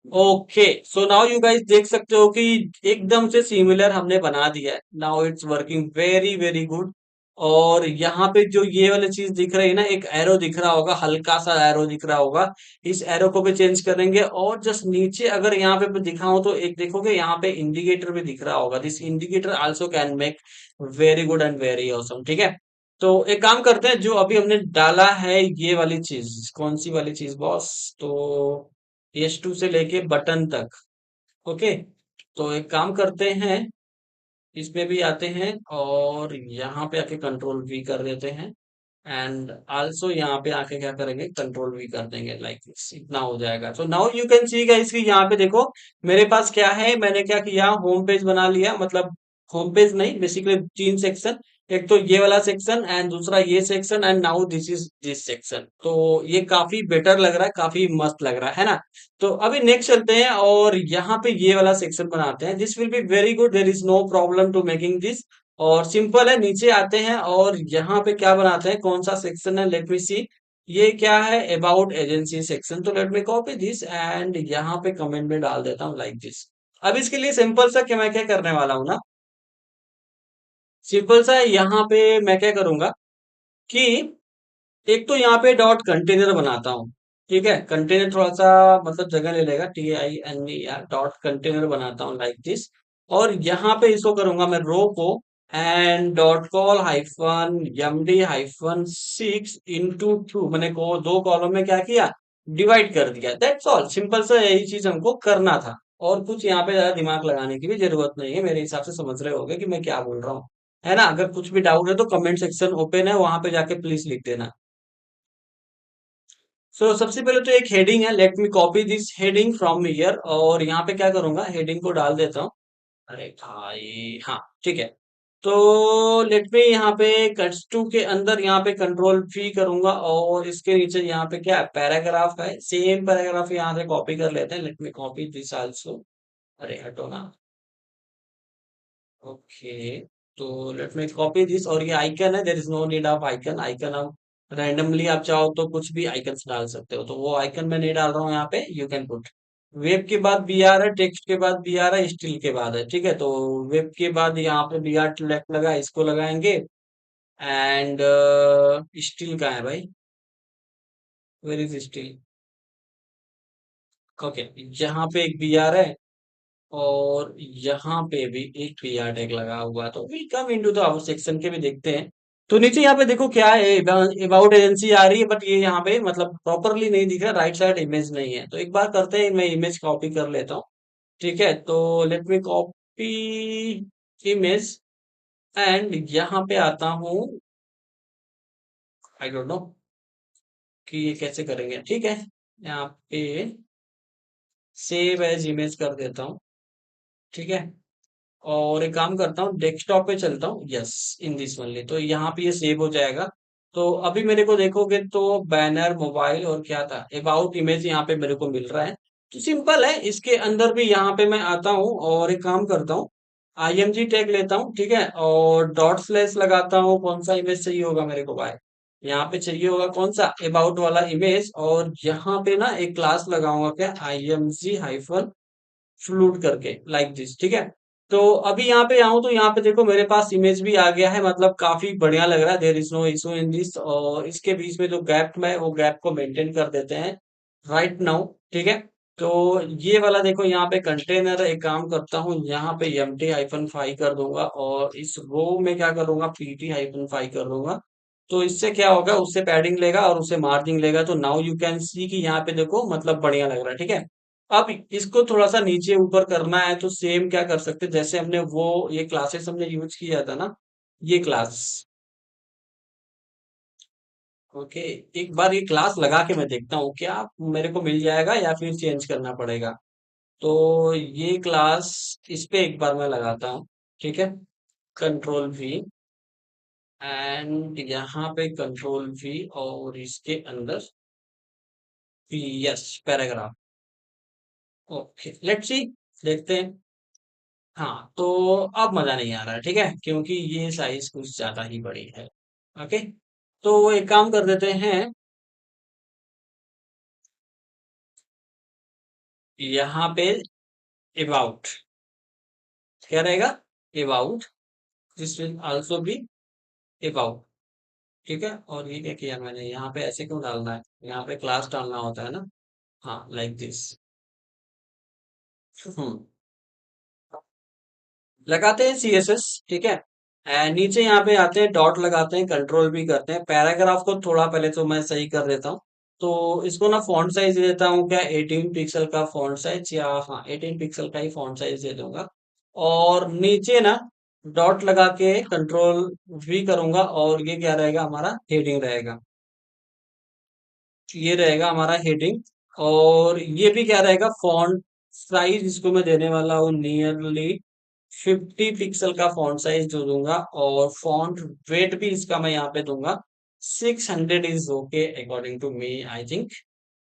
Okay, so now you guys देख सकते हो कि एकदम से सिमिलर हमने बना दिया है। Now it's working very very good. और यहाँ पे जो ये वाली चीज दिख रही है ना, एक एरो दिख रहा होगा, हल्का सा एरो दिख रहा होगा, इस एरो को भी चेंज करेंगे। और जस्ट नीचे अगर यहाँ पे दिखाऊं, तो एक देखोगे यहाँ पे इंडिकेटर भी दिख रहा होगा, this indicator also can make very good and very awesome, ठीक है। तो एक काम करते हैं, जो अभी हमने डाला है ये वाली चीज, कौन सी वाली चीज बॉस? तो H2 से लेके बटन तक। ओके, तो एक काम करते हैं, इसमें भी आते हैं और यहाँ पे आके कंट्रोल वी कर देते हैं। एंड आल्सो यहाँ पे आके क्या करेंगे, कंट्रोल वी कर देंगे, लाइक इतना हो जाएगा। So now you can see guys कि यहाँ पे देखो मेरे पास क्या है, मैंने क्या किया, होम पेज बना लिया, मतलब होम पेज नहीं, बेसिकली तीन सेक्शन। एक तो ये वाला सेक्शन एंड दूसरा ये section and now this is this section. तो ये काफी बेटर लग रहा है, काफी मस्त लग रहा है ना। तो अभी नेक्स्ट चलते हैं और यहाँ पे ये वाला सेक्शन बनाते हैं। This will be very good, there is no problem to making this. और सिंपल है, नीचे आते हैं और यहाँ पे क्या बनाते हैं, कौन सा सेक्शन है, लेट मी सी। ये क्या है, अबाउट एजेंसी सेक्शन। तो let me copy this and यहाँ पे कमेंट में डाल देता हूँ लाइक दिस। अब इसके लिए सिंपल सा क्या मैं क्या करने वाला हूँ ना, सिंपल सा यहाँ पे मैं क्या करूंगा कि एक तो यहाँ पे डॉट कंटेनर बनाता हूँ। ठीक है, कंटेनर थोड़ा सा मतलब जगह ले लेगा, TINER डॉट कंटेनर बनाता हूँ लाइक दिस। और यहाँ पे इसको करूंगा मैं रो को, and dot col hyphen MD hyphen 6 into 2, मैंने को दो कॉलम में क्या किया, डिवाइड कर दिया। दैट्स ऑल, सिंपल सा यही चीज हमको करना था। और कुछ यहाँ पे ज्यादा दिमाग लगाने की भी जरूरत नहीं है, मेरे हिसाब से समझ रहे होगे कि मैं क्या बोल रहा हूँ, है ना। अगर कुछ भी डाउट है तो कमेंट सेक्शन ओपन है, वहां पे जाके प्लीज लिख देना। सबसे पहले तो एक हेडिंग है, let me copy this heading from here. और यहाँ पे क्या करूंगा, हेडिंग को डाल देता हूँ। अरे भाई हाँ, ठीक है। तो लेट मी यहाँ पे कट्स टू के अंदर यहाँ पे कंट्रोल V करूंगा और इसके नीचे यहाँ पे क्या है, पैराग्राफ है, सेम पैराग्राफ यहाँ से कॉपी कर लेते हैं। Let me copy this also. अरे हटो ना। ओके, तो लेट मी कॉपी दिस। और ये आइकन है, there is no need of icon. Icon आप रैंडमली आप चाहो तो कुछ भी आइकन डाल सकते हो, तो वो आइकन मैं नहीं डाल रहा हूँ यहाँ पे, यू कैन पुट। वेब के बाद BR है, टेक्स्ट के बाद BR है, स्टिल के बाद है। ठीक है, तो वेब के बाद यहाँ पे BR लेफ्ट लगा, इसको लगाएंगे। एंड स्टिल कहाँ है भाई, वेर इज स्टिल? ओके, यहाँ पे एक BR है और यहाँ पे भी एक PR टैग लगा हुआ है। तो will come into the our section के भी देखते हैं। तो नीचे यहाँ पे देखो क्या है, अबाउट एजेंसी आ रही है, बट ये यहाँ पे मतलब प्रॉपरली नहीं दिख रहा, राइट साइड इमेज नहीं है। तो एक बार करते हैं, मैं इमेज कॉपी कर लेता हूँ। ठीक है, तो let me copy image and यहाँ पे आता हूँ। आई डोंट नो कि ये कैसे करेंगे। ठीक है, यहाँ पे सेव एज इमेज कर देता हूँ। ठीक है, और एक काम करता हूँ, डेस्कटॉप पे चलता हूँ, यस, इन दिस ओनली। तो यहाँ पे ये सेव हो जाएगा। तो अभी मेरे को देखोगे तो बैनर, मोबाइल और क्या था, अबाउट इमेज यहाँ पे मेरे को मिल रहा है। तो सिंपल है, इसके अंदर भी यहाँ पे मैं आता हूँ और एक काम करता हूँ, IMG टैग लेता हूँ। ठीक है, और डॉट स्लैश लगाता हूँ। कौन सा इमेज चाहिए होगा मेरे को भाई, यहाँ पे चाहिए होगा कौन सा, अबाउट वाला इमेज। और यहाँ पे ना एक क्लास लगाऊंगा, क्या, IMG हाइफन फ्लूट करके, लाइक दिस। ठीक है, तो अभी यहाँ पे आऊं तो यहाँ पे देखो मेरे पास इमेज भी आ गया है, मतलब काफी बढ़िया लग रहा है। There is no issue in this. और इसके बीच में जो गैप में, वो गैप को मेंटेन कर देते हैं राइट नाउ। ठीक है, तो ये वाला देखो यहाँ पे कंटेनर, एक काम करता हूँ, यहाँ पे MT हाइफन 5 कर दूंगा और इस रो में क्या करूंगा, PT हाइफन 5 कर दूंगा। तो इससे क्या होगा, उससे पैडिंग लेगा और उससे मार्जिन लेगा। तो नाउ यू कैन सी कि यहाँ पे देखो मतलब बढ़िया लग रहा है। ठीक है, अब इसको थोड़ा सा नीचे ऊपर करना है तो सेम क्या कर सकते हैं, जैसे हमने वो ये क्लासेस हमने यूज किया था ना, ये क्लास। ओके, एक बार ये क्लास लगा के मैं देखता हूँ क्या मेरे को मिल जाएगा या फिर चेंज करना पड़ेगा। तो ये क्लास, इस पे एक बार मैं लगाता हूँ। ठीक है, कंट्रोल V एंड यहाँ पे कंट्रोल V और इसके अंदर yes paragraph. Okay, let's see, देखते हैं। हाँ, तो अब मजा नहीं आ रहा है। ठीक है, क्योंकि ये साइज कुछ ज्यादा ही बड़ी है। ओके, तो एक काम कर देते हैं, यहाँ पे अबाउट क्या रहेगा, about, this will also be about. ठीक है, और ये क्या किया मैंने, यहाँ पे ऐसे क्यों डालना है, यहाँ पे क्लास डालना होता है ना। हाँ, लाइक दिस। हम्म, लगाते हैं CSS। ठीक है, एंड नीचे यहाँ पे आते हैं, डॉट लगाते हैं, कंट्रोल भी करते हैं। पैराग्राफ को थोड़ा पहले तो मैं सही कर देता हूँ। तो इसको ना फॉन्ट साइज दे देता हूँ क्या, 18 पिक्सल का फॉन्ट साइज, या हाँ 18 पिक्सल का ही फॉन्ट साइज दे दूंगा। और नीचे ना डॉट लगा के कंट्रोल भी करूंगा, और ये क्या रहेगा, हमारा हेडिंग रहेगा। ये रहेगा हमारा हेडिंग। और ये भी क्या रहेगा, फॉन्ट साइज इसको मैं देने वाला हूँ नियरली 50 पिक्सल का फॉन्ट साइज जो दूंगा। और फॉन्ट वेट भी इसका मैं यहाँ पे दूंगा 600 is okay according to me I think.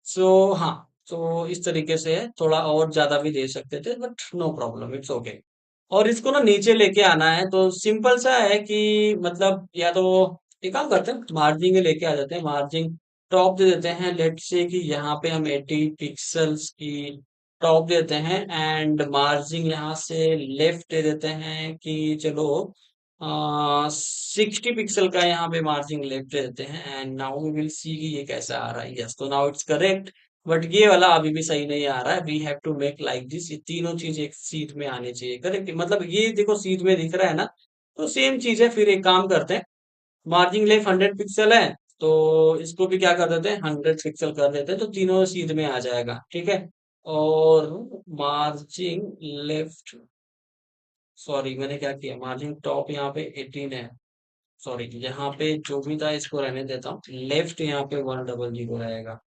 So हाँ, तो इस तरीके से है, थोड़ा और ज्यादा भी दे सकते थे but no problem, it's okay. और इसको ना नीचे लेके आना है, तो सिंपल सा है कि मतलब या तो एक काम करते हैं, मार्जिन लेके आ जाते हैं। मार्जिन टॉप दे देते हैं, लेट से कि यहाँ पे हम 80 पिक्सल्स की टॉप देते हैं। एंड मार्जिन यहाँ से लेफ्ट दे देते हैं कि चलो 60 पिक्सल का यहाँ पे मार्जिन लेफ्ट दे देते हैं। And now we will see कि ये कैसा आ रहा है। यस, तो नाउ इट्स करेक्ट। बट ये वाला अभी भी सही नहीं आ रहा है, we have to make like this. ये तीनों चीज एक सीट में आनी चाहिए, करेक्ट। मतलब ये देखो सीट में दिख रहा है ना, तो सेम चीज है। फिर एक काम करते हैं, मार्जिन लेफ्ट 100 पिक्सल है, तो इसको भी क्या कर देते हैं, 100 पिक्सल कर देते हैं, तो तीनों सीध में आ जाएगा, ठीक है। और मार्जिन लेफ्ट, सॉरी मैंने क्या किया, मार्जिन टॉप यहाँ पे 18 है। सॉरी, यहाँ पे जो भी था इसको रहने देता हूँ, लेफ्ट यहाँ पे 100 रहेगा।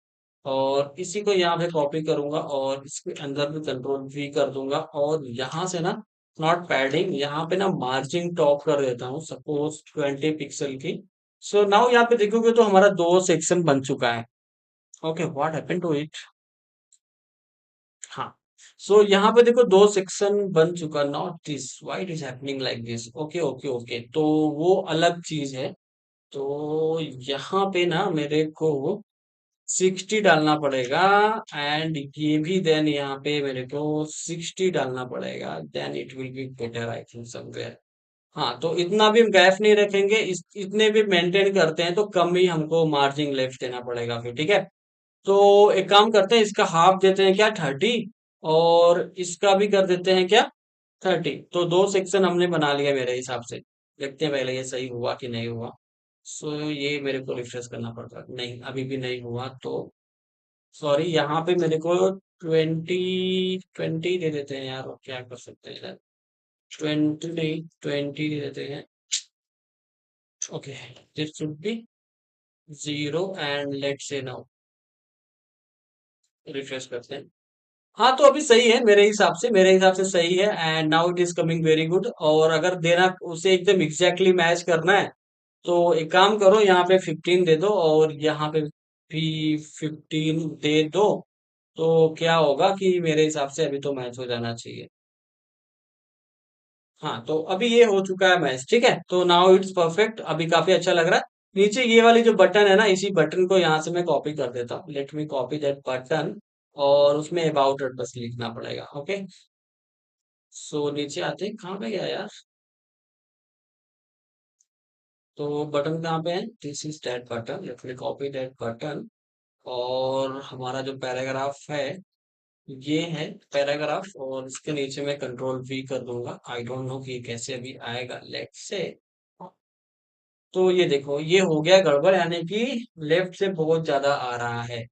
और इसी को यहाँ पे कॉपी करूंगा, और इसके अंदर भी कंट्रोल वी कर दूंगा। और यहाँ से ना नॉट पैडिंग, यहाँ पे ना मार्जिन टॉप कर देता हूँ सपोज 20 पिक्सल की। सो नाउ यहाँ पे देखोगे तो हमारा दो सेक्शन बन चुका है। Okay, what happened to it. हाँ, सो यहाँ पे देखो दो सेक्शन बन चुका, not this, why it is happening like this. Okay okay okay, तो वो अलग चीज है। तो यहाँ पे ना मेरे को 60 डालना पड़ेगा। एंड ये भी देन यहाँ पे मेरे को 60 डालना पड़ेगा, then it will be better I think somewhere. हाँ, तो इतना भी हम गैप नहीं रखेंगे, इतने भी मेंटेन करते हैं, तो कम ही हमको मार्जिन लेफ्ट देना पड़ेगा फिर, ठीक है। तो एक काम करते हैं, इसका हाफ देते हैं क्या, 30। और इसका भी कर देते हैं क्या, 30। तो दो सेक्शन हमने बना लिया मेरे हिसाब से। देखते हैं पहले ये सही हुआ कि नहीं हुआ। सो ये मेरे को रिफ्रेश करना पड़ता, नहीं अभी भी नहीं हुआ। तो सॉरी, यहाँ पे मेरे को 20 दे देते हैं यार, और क्या कर सकते हैं यार। 20 नहीं, 20 दे देते हैं। Okay, this should be 0 and let से नाउ रिफ्रेश करते हैं। हाँ, तो अभी सही है मेरे हिसाब से, मेरे हिसाब से सही है। And now it is coming very good. और अगर देना उसे एकदम एग्जैक्टली मैच करना है, तो एक काम करो, यहाँ पे 15 दे दो, और यहाँ पे भी 15 दे दो। तो क्या होगा कि मेरे हिसाब से अभी तो मैच हो जाना चाहिए। हाँ, तो अभी ये हो चुका है मैच, ठीक है। तो नाउ इट्स परफेक्ट, अभी काफी अच्छा लग रहा है। नीचे ये वाली जो बटन है ना, इसी बटन को यहाँ से मैं कॉपी कर देता हूँ, late me copy that button. और उसमें अबाउट इट बस लिखना पड़ेगा, ओके। सो नीचे आते हैं, कहाँ पे गया यार। तो बटन कहाँ पे है, this is that button, late me copy that button. और हमारा जो पैराग्राफ है, ये है पैराग्राफ। और इसके नीचे मैं कंट्रोल वी कर दूंगा। आई डोंट नो कि ये कैसे अभी आएगा, लेट्स से। तो ये देखो, ये हो गया गड़बड़, यानी कि लेफ्ट से बहुत ज्यादा आ रहा है,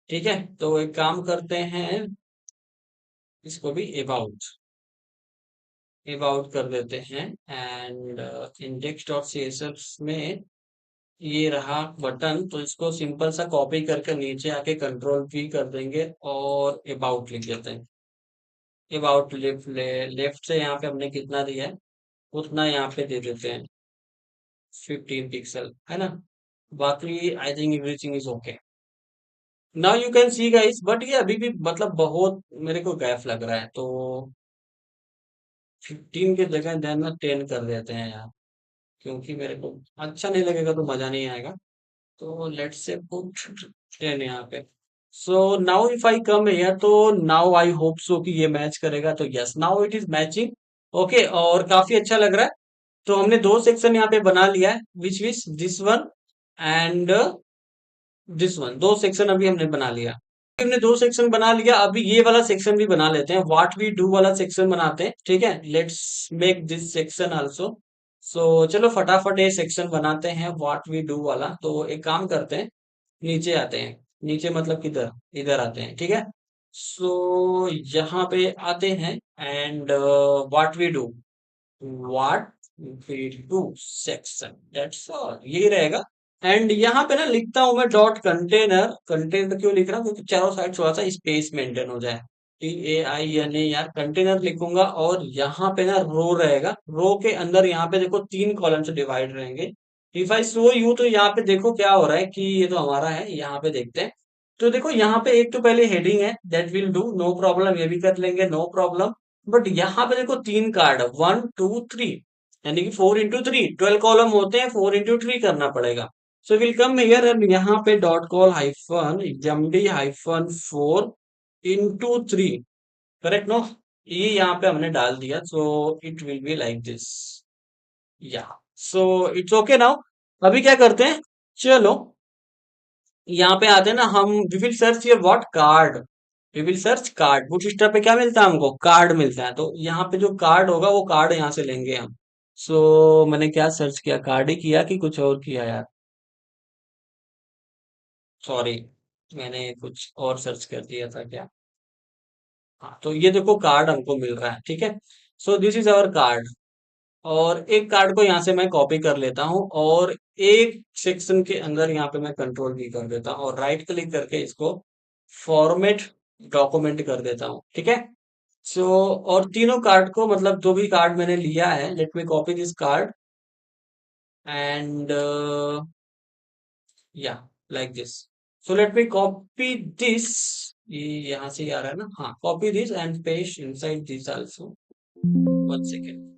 ठीक है। तो एक काम करते हैं, इसको भी अबाउट अबाउट कर देते हैं। एंड इंडेक्स डॉट सीएसएस में ये रहा बटन, तो इसको सिंपल सा कॉपी करके नीचे आके कंट्रोल वी कर देंगे, और अबाउट लिख देते हैं। अबाउट लेफ्ट, लेफ्ट से यहाँ पे हमने कितना दिया है, उतना यहाँ पे दे देते हैं, 15 पिक्सल, है ना। बाकी I think everything is okay. Now you can see guys, but ये अभी भी मतलब बहुत मेरे को गैप लग रहा है। तो 15 के जगह देन ना 10 कर देते हैं यार, क्योंकि मेरे को अच्छा नहीं लगेगा, तो मजा नहीं आएगा। तो लेट्स से पुट 10 यहाँ पे। सो now if I come here, तो नाउ आई होप सो कि ये मैच करेगा। तो yes, now it is matching. Okay, और काफी अच्छा लग रहा है। तो हमने दो सेक्शन यहाँ पे बना लिया है, which which this one and this one, दो सेक्शन अभी हमने बना लिया। हमने दो सेक्शन बना लिया, अभी ये वाला सेक्शन भी बना लेते हैं, व्हाट वी डू वाला सेक्शन बनाते हैं, ठीक है। Let's make this section also. So चलो फटाफट ये सेक्शन बनाते हैं व्हाट वी डू वाला। तो एक काम करते हैं, नीचे आते हैं। नीचे मतलब किधर? इधर आते हैं, ठीक है। सो यहाँ पे आते हैं and what we do, what we do section, that's all, यही रहेगा। एंड यहाँ पे ना लिखता हूँ मैं डॉट कंटेनर। कंटेनर क्यों लिख रहा हूँ? क्योंकि चारों साइड थोड़ा सा स्पेस मेंटेन हो जाए। TAINA यार, कंटेनर लिखूंगा और यहाँ पे ना रो रहेगा। रो के अंदर यहाँ पे देखो 3 कॉलम से डिवाइड रहेंगे। इफ आई शो यू, तो यहाँ पे देखो क्या हो रहा है कि ये तो हमारा है। यहाँ पे देखते हैं। तो देखो यहाँ पे एक तो पहले हेडिंग है, that will do, no problem, ये भी कर लेंगे, नो प्रॉब्लम। बट यहाँ पे देखो 3 कार्ड, 1 2 3, यानी कि 4 into 3, 12 कॉलम होते हैं, 4 into 3 करना पड़ेगा। So will come here and यहाँ पे dot col hyphen MD hyphen 4 into 3, correct no? ये यहाँ पे हमने डाल दिया। So it will be like this, yeah. So it's okay now. अभी क्या करते हैं, चलो यहाँ पे आते हैं ना हम। वी विल सर्च ये what card, we will search card. Bootstrap पे क्या मिलता है हमको? कार्ड मिलता है। तो यहाँ पे जो कार्ड होगा वो कार्ड यहाँ से लेंगे हम। सो मैंने क्या सर्च किया? कार्ड ही किया कि कुछ और किया यार? सॉरी, मैंने कुछ और सर्च कर दिया था क्या? हाँ, तो ये देखो कार्ड हमको मिल रहा है, ठीक है। So this is our card. और एक कार्ड को यहाँ से मैं कॉपी कर लेता हूँ और एक सेक्शन के अंदर यहाँ पे मैं कंट्रोल भी कर देता हूँ और राइट क्लिक करके इसको फॉर्मेट डॉक्यूमेंट कर देता हूँ, ठीक है। सो और तीनों कार्ड को, मतलब जो भी कार्ड मैंने लिया है, let me copy this card and yeah like this. So let me copy this, ये यहाँ से ही आ रहा है ना? हाँ, copy this and paste inside this also. 1 second.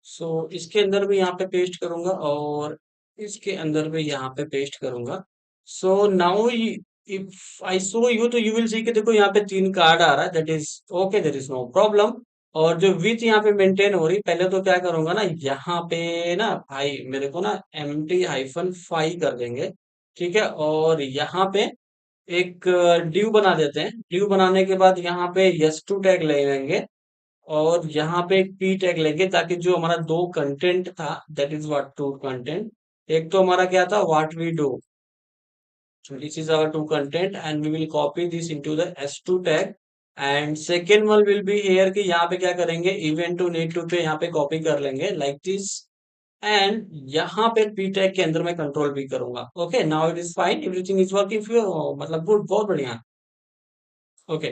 So इसके अंदर भी यहाँ पे पेस्ट करूंगा और इसके अंदर भी यहाँ पे पेस्ट करूंगा। So now if I show you, तो यू विल सी कि देखो यहाँ पे 3 कार्ड आ रहा है, that is okay, there is no problem. और जो विथ यहाँ पे मेंटेन हो रही, पहले तो क्या करूंगा ना, यहाँ पे ना भाई मेरे को ना MT-5 कर देंगे, ठीक है। और यहाँ पे एक ड्यू बना देते हैं। ड्यू बनाने के बाद यहाँ पे यस टू टैग ले लेंगे और यहाँ पे एक पी टैग लेंगे, ताकि जो हमारा 2 कंटेंट था, दैट इज व्हाट 2 कंटेंट। एक तो हमारा क्या था, what we do. So this is our 2 content and we will copy this into the S2 tag, and second one will be here कि यहाँ पे क्या करेंगे, event to need to पे यहाँ पे कॉपी कर लेंगे like this, and यहाँ पे p tag के अंदर मैं कंट्रोल भी करूंगा। Okay, now it is fine, everything is working for, मतलब गुड, बहुत बढ़िया। ओके,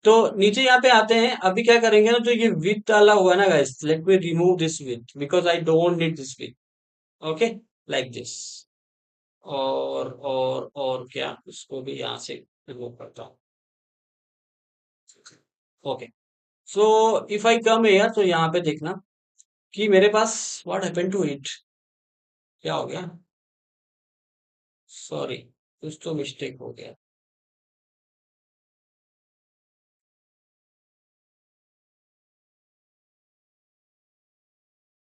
तो नीचे यहाँ पे आते हैं। अभी क्या करेंगे ना, जो ये विथ डाला हुआ है ना guys, late me remove this with because I don't need this with. Okay, like this. और क्या, उसको भी यहाँ से रिमूव करता हूँ। Okay, so if I come hair, तो यहाँ पे देखना कि मेरे पास व्हाट हैपेंड टू इट, क्या हो गया? सॉरी, कुछ तो मिस्टेक हो गया।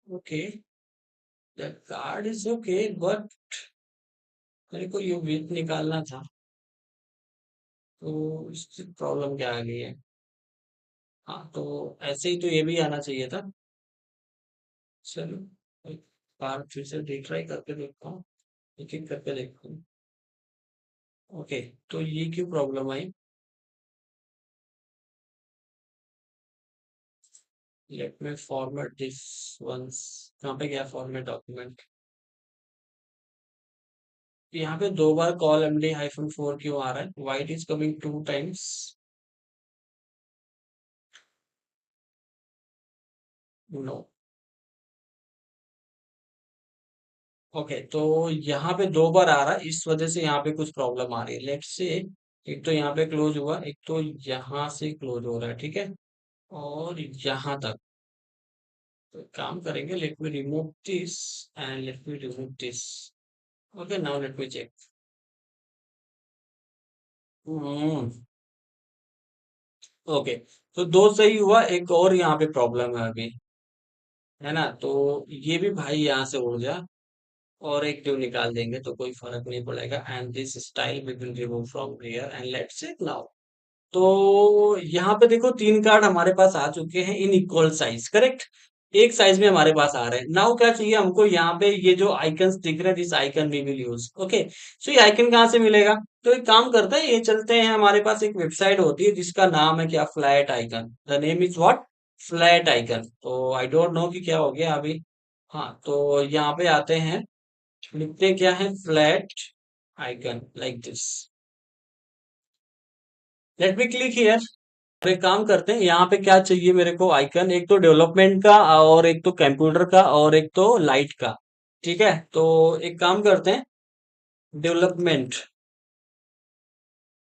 Okay, the card is okay, but मेरे को ये विथ निकालना था। तो इससे प्रॉब्लम क्या आ गई है? हाँ, तो ऐसे ही तो ये भी आना चाहिए था। चलो एक बार फिर से रिट्राई करके देखता हूँ, एक एक करके देखता हूँ। ओके, तो ये क्यों प्रॉब्लम आई? Let me format this once. कहाँ पे गया फॉर्मेट डॉक्यूमेंट? यहाँ पे 2 बार कॉल MD-4 क्यों आ रहा है? Why it is coming 2 times? No. Okay, तो यहाँ पे 2 बार आ रहा है, इस वजह से यहाँ पे कुछ प्रॉब्लम आ रही है। लेट्स से, एक तो यहाँ पे क्लोज हुआ, एक तो यहाँ से क्लोज हो रहा है, ठीक है। और यहाँ तक। तो एक काम करेंगे, let me remove this and let me remove this. Okay, now let me check. Hmm, okay, तो 2 सही हुआ, एक और यहाँ पे प्रॉब्लम है अभी, है ना? तो ये भी भाई यहाँ से उड़ जा और एक ड्यू निकाल देंगे तो कोई फर्क नहीं पड़ेगा। And this style we will remove from here and let's check now. तो यहाँ पे देखो 3 कार्ड हमारे पास आ चुके हैं इन इक्वल साइज, करेक्ट। एक साइज में हमारे पास आ रहे हैं। नाउ क्या चाहिए हमको, यहाँ पे ये जो आइकन्स दिख रहे हैं, this icon we will use. Okay, so ये आइकन कहाँ से मिलेगा? तो एक काम करते हैं, ये चलते हैं, हमारे पास एक वेबसाइट होती है जिसका नाम है क्या, flat icon. The name is what, flat icon. तो आई डोंट नो कि क्या हो गया अभी। हाँ, तो यहाँ पे आते हैं, लिखते क्या है, flat icon like this. Late me click here. और एक काम करते हैं, यहाँ पे क्या चाहिए मेरे को, आइकन एक तो डेवलपमेंट का, और एक तो कंप्यूटर का, और एक तो लाइट का। ठीक है, तो एक काम करते हैं, development,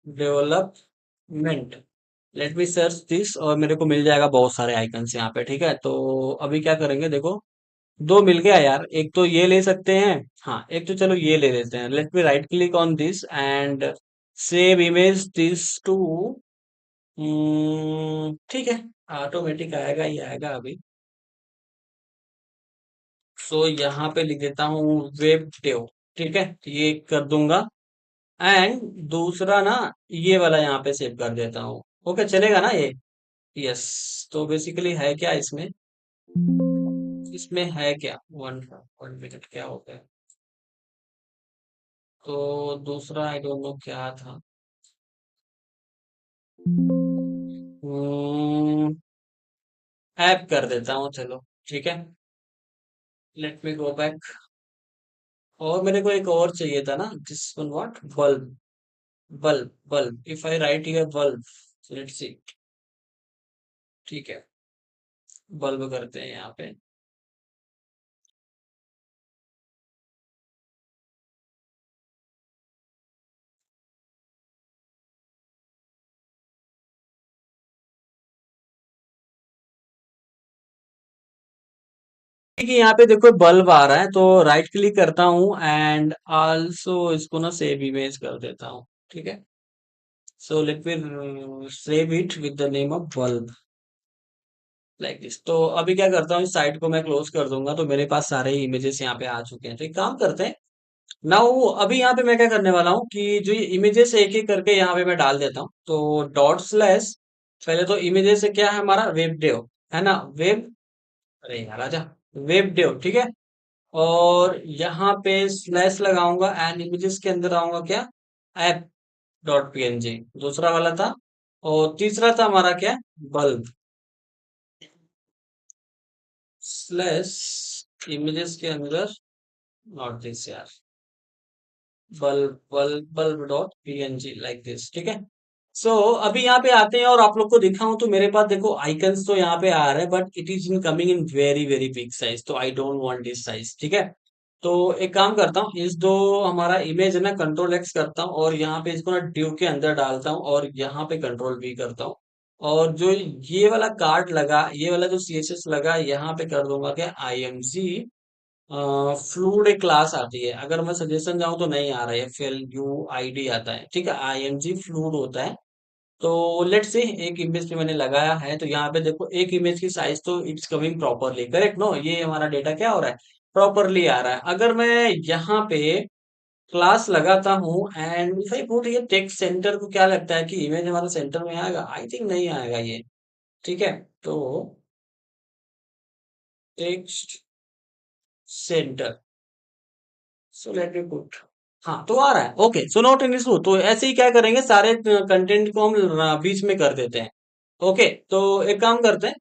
development, let me search this, और मेरे को मिल जाएगा बहुत सारे आइकन्स यहाँ पे। ठीक है, तो अभी क्या करेंगे, देखो, दो मिल गया यार। एक तो ये ले सकते हैं, हाँ, एक तो चलो ये ले लेते हैं। Let me right click on this and save image this too. ठीक है, ऑटोमेटिक आएगा ही आएगा अभी। सो यहाँ पे लिख देता हूँ वेब डेव। ठीक है, ये कर दूंगा। एंड दूसरा ना, ये वाला यहाँ पे सेव कर देता हूँ। ओके, चलेगा ना ये? यस। तो बेसिकली है क्या इसमें, इसमें है क्या, वन वन मिनट, क्या होता है? तो दूसरा आई डोंट नो क्या था। ऐप कर देता हूँ चलो। ठीक है, लेट मी गो बैक। और मेरे को एक और चाहिए था ना, this one what, bulb, bulb, bulb, if I right here bulb, let's see. ठीक है, बल्ब करते हैं यहाँ पे। ठीक है, यहाँ पे देखो बल्ब आ रहा है, तो राइट क्लिक करता हूँ एंड आल्सो इसको ना सेव इमेज कर देता हूँ। ठीक है, सो let me save it with the name of bulb like this. तो अभी क्या करता हूँ, इस साइट को मैं क्लोज कर दूंगा, तो मेरे पास सारे इमेजेस यहाँ पे आ चुके हैं। तो एक काम करते हैं, नाउ अभी यहाँ पे मैं क्या करने वाला हूँ कि जो ये इमेजेस एक एक करके यहाँ पे मैं डाल देता हूँ। तो डॉट स्लैश, पहले तो इमेजेस से क्या है हमारा, वेब डेव, है ना, वेब, अरे यार आजा, वेब डेव। ठीक है, और यहाँ पे स्लैश लगाऊंगा एंड इमेजेस के अंदर आऊंगा क्या, ऐप डॉट पीएनजी, दूसरा वाला था। और तीसरा था हमारा क्या, बल्ब, स्लैश इमेजेस के अंदर, नॉट दिस यार, bulb, bulb, bulb dot PNG like this. ठीक है, सो अभी यहाँ पे आते हैं, और आप लोग को दिखाऊं तो मेरे पास देखो आइकन्स तो यहाँ पे आ रहे हैं, but it is in coming in very very big size, तो I don't want this size. ठीक है, तो एक काम करता हूँ, इस जो हमारा इमेज है ना, कंट्रोल एक्स करता हूँ, और यहाँ पे इसको ना ड्यू के अंदर डालता हूँ, और यहाँ पे कंट्रोल वी करता हूँ। और जो ये वाला कार्ड लगा, ये वाला जो सीएसएस लगा, यहाँ पे कर दूंगा क्या, आईएमजी फ्लूड एक क्लास आती है, अगर मैं सजेशन जाऊं तो नहीं आ रहा है, FLUID आता है। ठीक है, IMG फ्लूड होता है। तो लेट्स से एक इमेज पे मैंने लगाया है, तो यहाँ पे देखो एक इमेज की साइज तो it's coming properly, correct no, ये हमारा डेटा क्या हो रहा है, प्रॉपरली आ रहा है। अगर मैं यहाँ पे क्लास लगाता हूँ एंड भाई पुट ये टेक्स्ट सेंटर, को क्या लगता है कि इमेज हमारा सेंटर में आएगा? आई थिंक नहीं आएगा ये। ठीक है, तो टेक्स्ट सेंटर, सो लेट मी पुट, हाँ तो आ रहा है। Okay, so not in issue. तो ऐसे ही क्या करेंगे, सारे कंटेंट को हम बीच में कर देते हैं। ओके, तो एक काम करते हैं,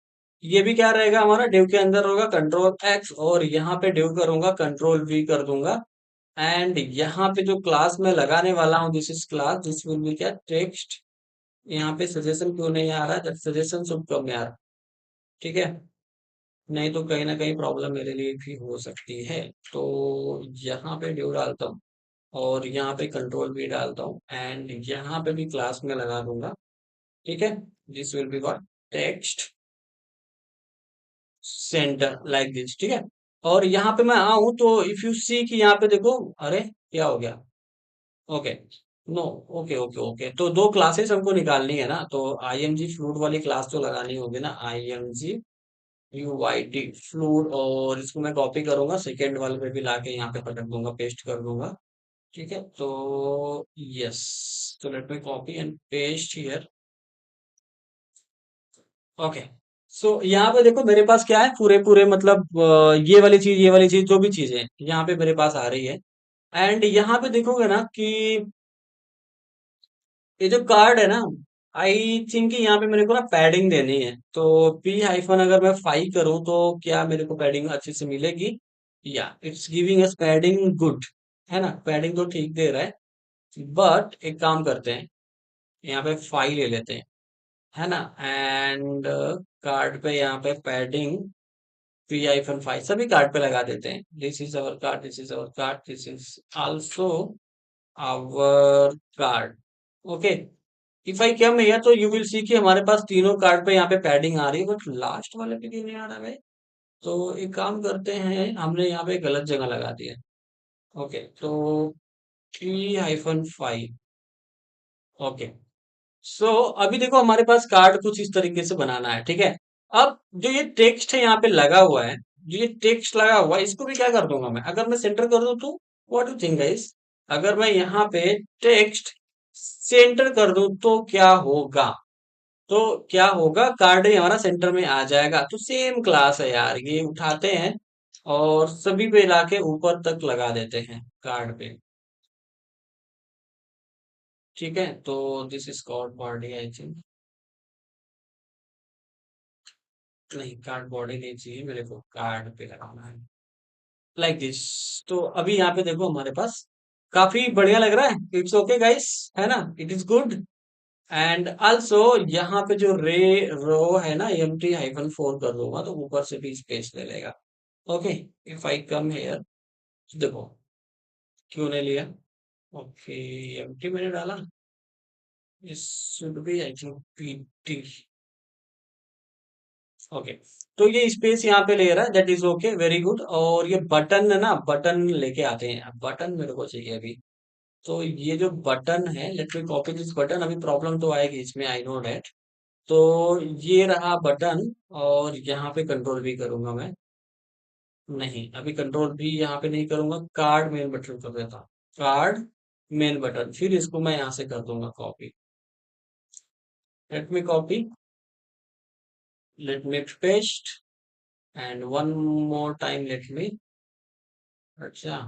ये भी क्या रहेगा हमारा, डिव के अंदर होगा कंट्रोल एक्स, और यहाँ पे डिव करूंगा, कंट्रोल वी कर दूंगा। एंड यहाँ पे जो क्लास में लगाने वाला हूँ, this is class, this will B क्या, टेक्स्ट। यहाँ पे सजेशन क्यों नहीं आ रहा है, सजेशन शुड कम यार। ठीक है, नहीं तो कहीं ना कहीं प्रॉब्लम मेरे लिए भी हो सकती है। तो यहाँ पे डिव डालता हूँ, और यहाँ पे कंट्रोल भी डालता हूँ, एंड यहाँ पे भी क्लास में लगा दूंगा। ठीक है, this will be what, text centre like this. ठीक है, और यहाँ पे मैं आऊं तो इफ यू सी कि यहाँ पे देखो, अरे क्या हो गया, okay, no, okay okay okay, तो दो क्लासेस हमको निकालनी है ना, तो IMG फ्लूड वाली क्लास तो लगानी होगी ना, IMG UID फ्लूड, और इसको मैं कॉपी करूंगा, सेकेंड वाले पे भी लाके यहाँ पे पटक दूंगा, पेस्ट कर दूंगा। ठीक है, तो यस, तो let me copy and paste here. Okay, so यहाँ पे देखो मेरे पास क्या है, पूरे पूरे मतलब ये वाली चीज जो भी चीजें यहाँ पे मेरे पास आ रही है। एंड यहाँ पे देखोगे ना कि ये जो कार्ड है ना, आई थिंक यहाँ पे मेरे को ना पैडिंग देनी है। तो P- अगर मैं 5 करूँ तो क्या मेरे को पैडिंग अच्छे से मिलेगी? या it's giving us padding good, है ना, पैडिंग तो ठीक दे रहा है। बट एक काम करते हैं, यहाँ पे 5 ले लेते हैं, है ना। एंड कार्ड पे यहाँ पे पैडिंग P-5 सभी कार्ड पे लगा देते हैं। This is our card, this is our card, this is also our card. Okay, if I come here तो यू विल सी कि हमारे पास तीनों कार्ड पे यहाँ पे पैडिंग आ रही है, बट लास्ट वाले पे क्यों नहीं आ रहा है? तो एक काम करते हैं, हमने यहाँ पे गलत जगह लगा दिया। ओके, तो P-5। ओके, सो अभी देखो हमारे पास कार्ड कुछ इस तरीके से बनाना है, ठीक है। अब जो ये टेक्स्ट है यहाँ पे लगा हुआ है, जो ये टेक्स्ट लगा हुआ है, इसको भी क्या कर दूंगा मैं, अगर मैं सेंटर कर दूं तो व्हाट डू थिंक गाइस? अगर मैं यहाँ पे टेक्स्ट सेंटर कर दूं तो क्या होगा? तो क्या होगा, कार्ड ही हमारा सेंटर में आ जाएगा। तो सेम क्लास है यार, ये उठाते हैं और सभी पे लाके ऊपर तक लगा देते हैं कार्ड पे। ठीक है, तो this is called body I think. नहीं, कार्ड बॉडी नहीं चाहिए मेरे को, कार्ड पे लगाना है लाइक दिस। तो अभी यहाँ पे देखो हमारे पास काफी बढ़िया लग रहा है। इट्स ओके गाइस, है ना, it is good. And also यहाँ पे जो रो है ना, MT-4 कर दूंगा तो ऊपर से भी स्पेस ले लेगा। Okay, if I come here, देखो क्यों नहीं लिया। ओके, MT मैंने डाला, इस should be I think PT। Okay, तो ये स्पेस यहाँ पे ले रहा है, that is okay, very good. और ये बटन है ना, बटन लेके आते हैं, बटन मेरे को चाहिए अभी। तो ये जो बटन है, let me copy this button. अभी प्रॉब्लम तो आएगी इसमें, आई नो डैट। तो ये रहा बटन, और यहाँ पे कंट्रोल भी करूंगा मैं। नहीं, अभी कंट्रोल भी यहाँ पे नहीं करूंगा, कार्ड मेन बटन कर देता हूँ। कार्ड मेन बटन, फिर इसको मैं यहाँ से कर दूंगा copy. Late me copy, let me paste, and one more time let me, अच्छा,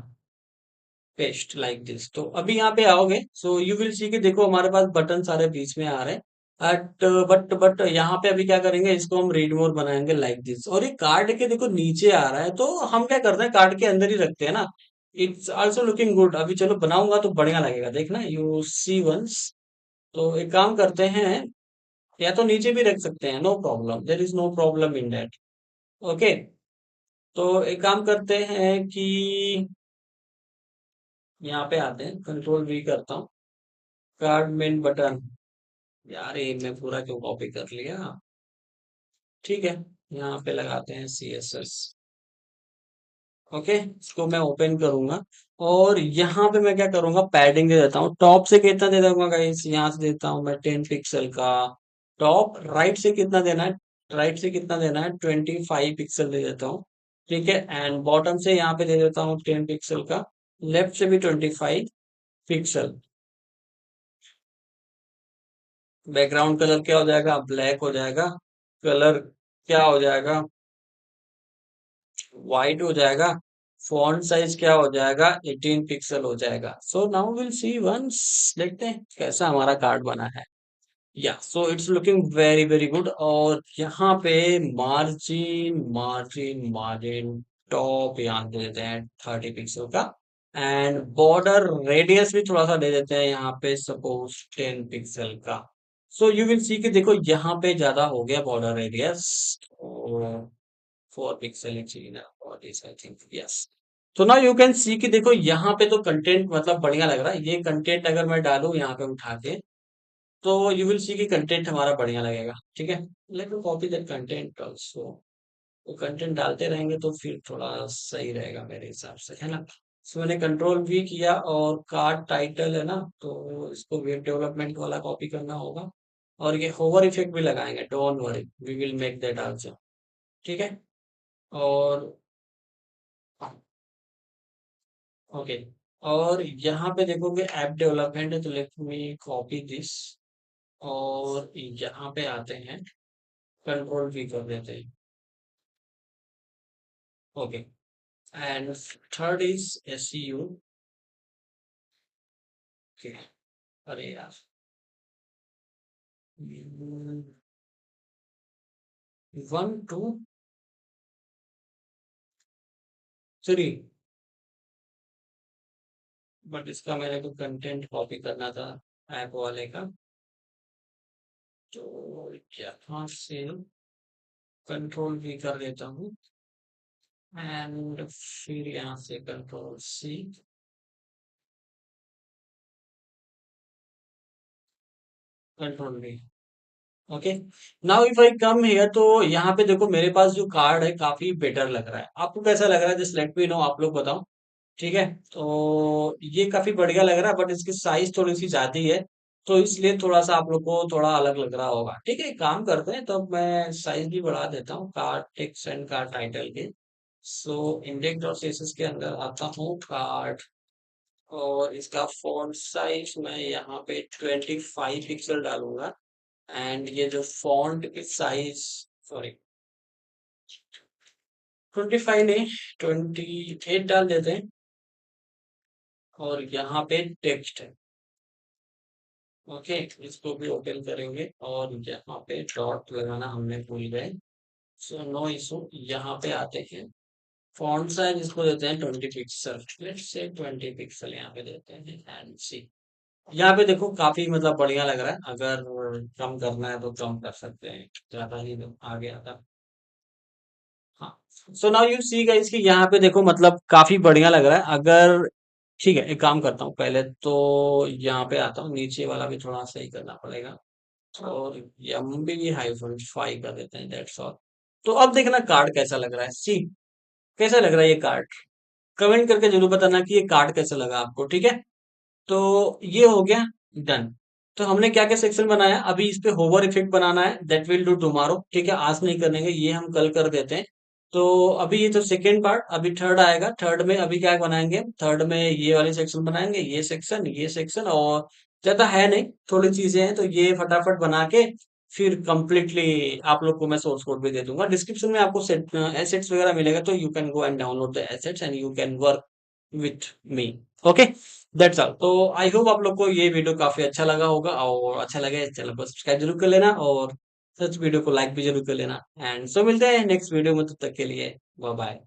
पेस्ट लाइक दिस। तो अभी यहाँ पे आओगे, सो यू विल सी कि देखो हमारे पास बटन सारे बीच में आ रहे हैं। बट यहाँ पे अभी क्या करेंगे, इसको हम रीड मोर बनाएंगे लाइक दिस। और ये कार्ड के देखो नीचे आ रहा है, तो हम क्या करते हैं, कार्ड के अंदर ही रखते हैं ना। It's also looking good. अभी चलो बनाऊंगा तो बढ़िया लगेगा, देखना यू सी वंस। तो एक काम करते हैं, या तो नीचे भी रख सकते हैं, no problem, there is no problem in that. Okay, तो एक काम करते हैं कि यहाँ पे आते हैं, कंट्रोल V करता हूँ, कार्ड मेन बटन। यार ये मैं पूरा क्यों कॉपी कर लिया? ठीक है, यहाँ पे लगाते हैं CSS। ओके, इसको मैं ओपन करूंगा, और यहाँ पे मैं क्या करूंगा, पैडिंग दे देता हूँ। टॉप से कितना दे दूंगा गाइस, यहाँ से देता हूँ मैं 10 पिक्सल का टॉप। राइट से कितना देना है, राइट से कितना देना है, 25 पिक्सल दे देता हूँ। ठीक है, एंड बॉटम से यहाँ पे दे देता हूँ 10 पिक्सल का, लेफ्ट से भी 25 पिक्सल। बैकग्राउंड कलर क्या हो जाएगा, ब्लैक हो जाएगा। कलर क्या हो जाएगा, वाइट हो जाएगा। फॉन्ट साइज क्या हो जाएगा, 18 पिक्सल हो जाएगा। So now will see once, देखते हैं कैसा हमारा कार्ड बना है। या so it's looking very very good. और यहाँ पे मार्जिन मार्जिन मार्जिन टॉप यहाँ दे देते हैं 30 पिक्सल का। एंड बॉर्डर रेडियस भी थोड़ा सा दे देते हैं यहाँ पे, सपोज 10 पिक्सल का। सो यू विल सी कि देखो यहाँ पे ज्यादा हो गया बॉर्डर रेडियस, 4 पिक्सल चाहिए ना, और दिस आई थिंक यस। तो ना यू कैन सी कि देखो यहाँ पे तो कंटेंट मतलब बढ़िया लग रहा है। ये कंटेंट अगर मैं डालूं यहाँ पे उठा के, तो यू विल सी कि कंटेंट हमारा बढ़िया लगेगा। ठीक है, let me copy that content also. तो कंटेंट डालते रहेंगे तो फिर थोड़ा सही रहेगा मेरे हिसाब से, है ना। सो मैंने कंट्रोल V किया, और कार्ड टाइटल है ना, तो इसको वेब डेवलपमेंट वाला कॉपी करना होगा। और ये होवर इफेक्ट भी लगाएंगे, don't worry, we will make that also. ठीक है, और ओके, और यहाँ पे देखोगे ऐप डेवलपमेंट है, तो लेट मी कॉपी दिस। और यहाँ पे आते हैं, कंट्रोल भी कर देते हैं। Okay. And third is SEO. Okay. अरे यार, 1 2 3, बट इसका मेरे को कंटेंट कॉपी करना था ऐप वाले का, तो यहाँ से कंट्रोल भी कर लेता हूँ, एंड फिर यहाँ से control C, control V। Okay. Now if I come here, तो यहाँ पे देखो मेरे पास जो कार्ड है काफी बेटर लग रहा है। आपको कैसा लग रहा है? जस्ट लेट मी नो, आप लोग बताओ। ठीक है, तो ये काफी बढ़िया लग रहा है, बट इसकी साइज थोड़ी सी ज्यादा है, तो इसलिए थोड़ा सा आप लोग को थोड़ा अलग लग रहा होगा। ठीक है, एक काम करते हैं, तो मैं साइज भी बढ़ा देता हूँ card text and card title के। सो इंडेक्स डॉट सीएसएस के अंदर आता हूँ कार्ड, और इसका फॉन्ट साइज मैं यहाँ पे 25 पिक्सल डालूंगा। एंड ये जो फॉन्ट की साइज, सॉरी, 25 नहीं, 28 डाल देते हैं। और यहाँ पे टेक्स्ट है। ओके, इसको भी ओपन करेंगे, और यहाँ पे डॉट लगाना हमने भूल गए। सो नो इशू, यहाँ पे आते हैं। फॉन्ट साइज इसको देते हैं 20 पिक्सल, लेट्स से 20 पिक्सल यहाँ पे देते हैं, एंड सी। यहाँ पे देखो काफी मतलब बढ़िया लग रहा है। अगर कम करना है तो कम कर सकते हैं, ज्यादा ही आ गया था। हाँ। सो नाउ यू सी गाइस कि यहाँ पे देखो मतलब काफी बढ़िया लग रहा है। अगर ठीक है, एक काम करता हूँ, पहले तो यहाँ पे आता हूँ, नीचे वाला भी थोड़ा सही करना पड़ेगा, और MB-5 कर देते हैं, दैट्स ऑल। तो अब देखना कार्ड कैसा लग रहा है। सी, कैसा लग रहा है ये कार्ड? कमेंट करके जरूर बताना कि ये कार्ड कैसा लगा आपको। ठीक है, तो ये हो गया डन। तो हमने क्या क्या सेक्शन बनाया, अभी इस पे होवर इफेक्ट बनाना है, दैट विल डू टुमारो। ठीक है, आज नहीं करेंगे, ये हम कल कर देते हैं। तो अभी ये तो सेकेंड पार्ट, अभी थर्ड आएगा। थर्ड में अभी क्या बनाएंगे? थर्ड में ये वाले सेक्शन बनाएंगे, ये सेक्शन, और ज्यादा है नहीं, थोड़ी चीजें हैं, तो ये फटाफट बना के फिर कंप्लीटली आप लोग को मैं सोर्स कोड भी दे दूंगा। डिस्क्रिप्शन में आपको सेट एसेट्स वगैरह मिलेगा, तो you can go and download the assets and you can work with me. Okay, that's all. तो आई होप आप लोग को ये वीडियो काफी अच्छा लगा होगा, और अच्छा लगे चैनल को सब्सक्राइब जरूर कर लेना, और सच वीडियो को लाइक भी जरूर कर लेना। एंड सो मिलते हैं नेक्स्ट वीडियो में, तब तक के लिए बाय बाय।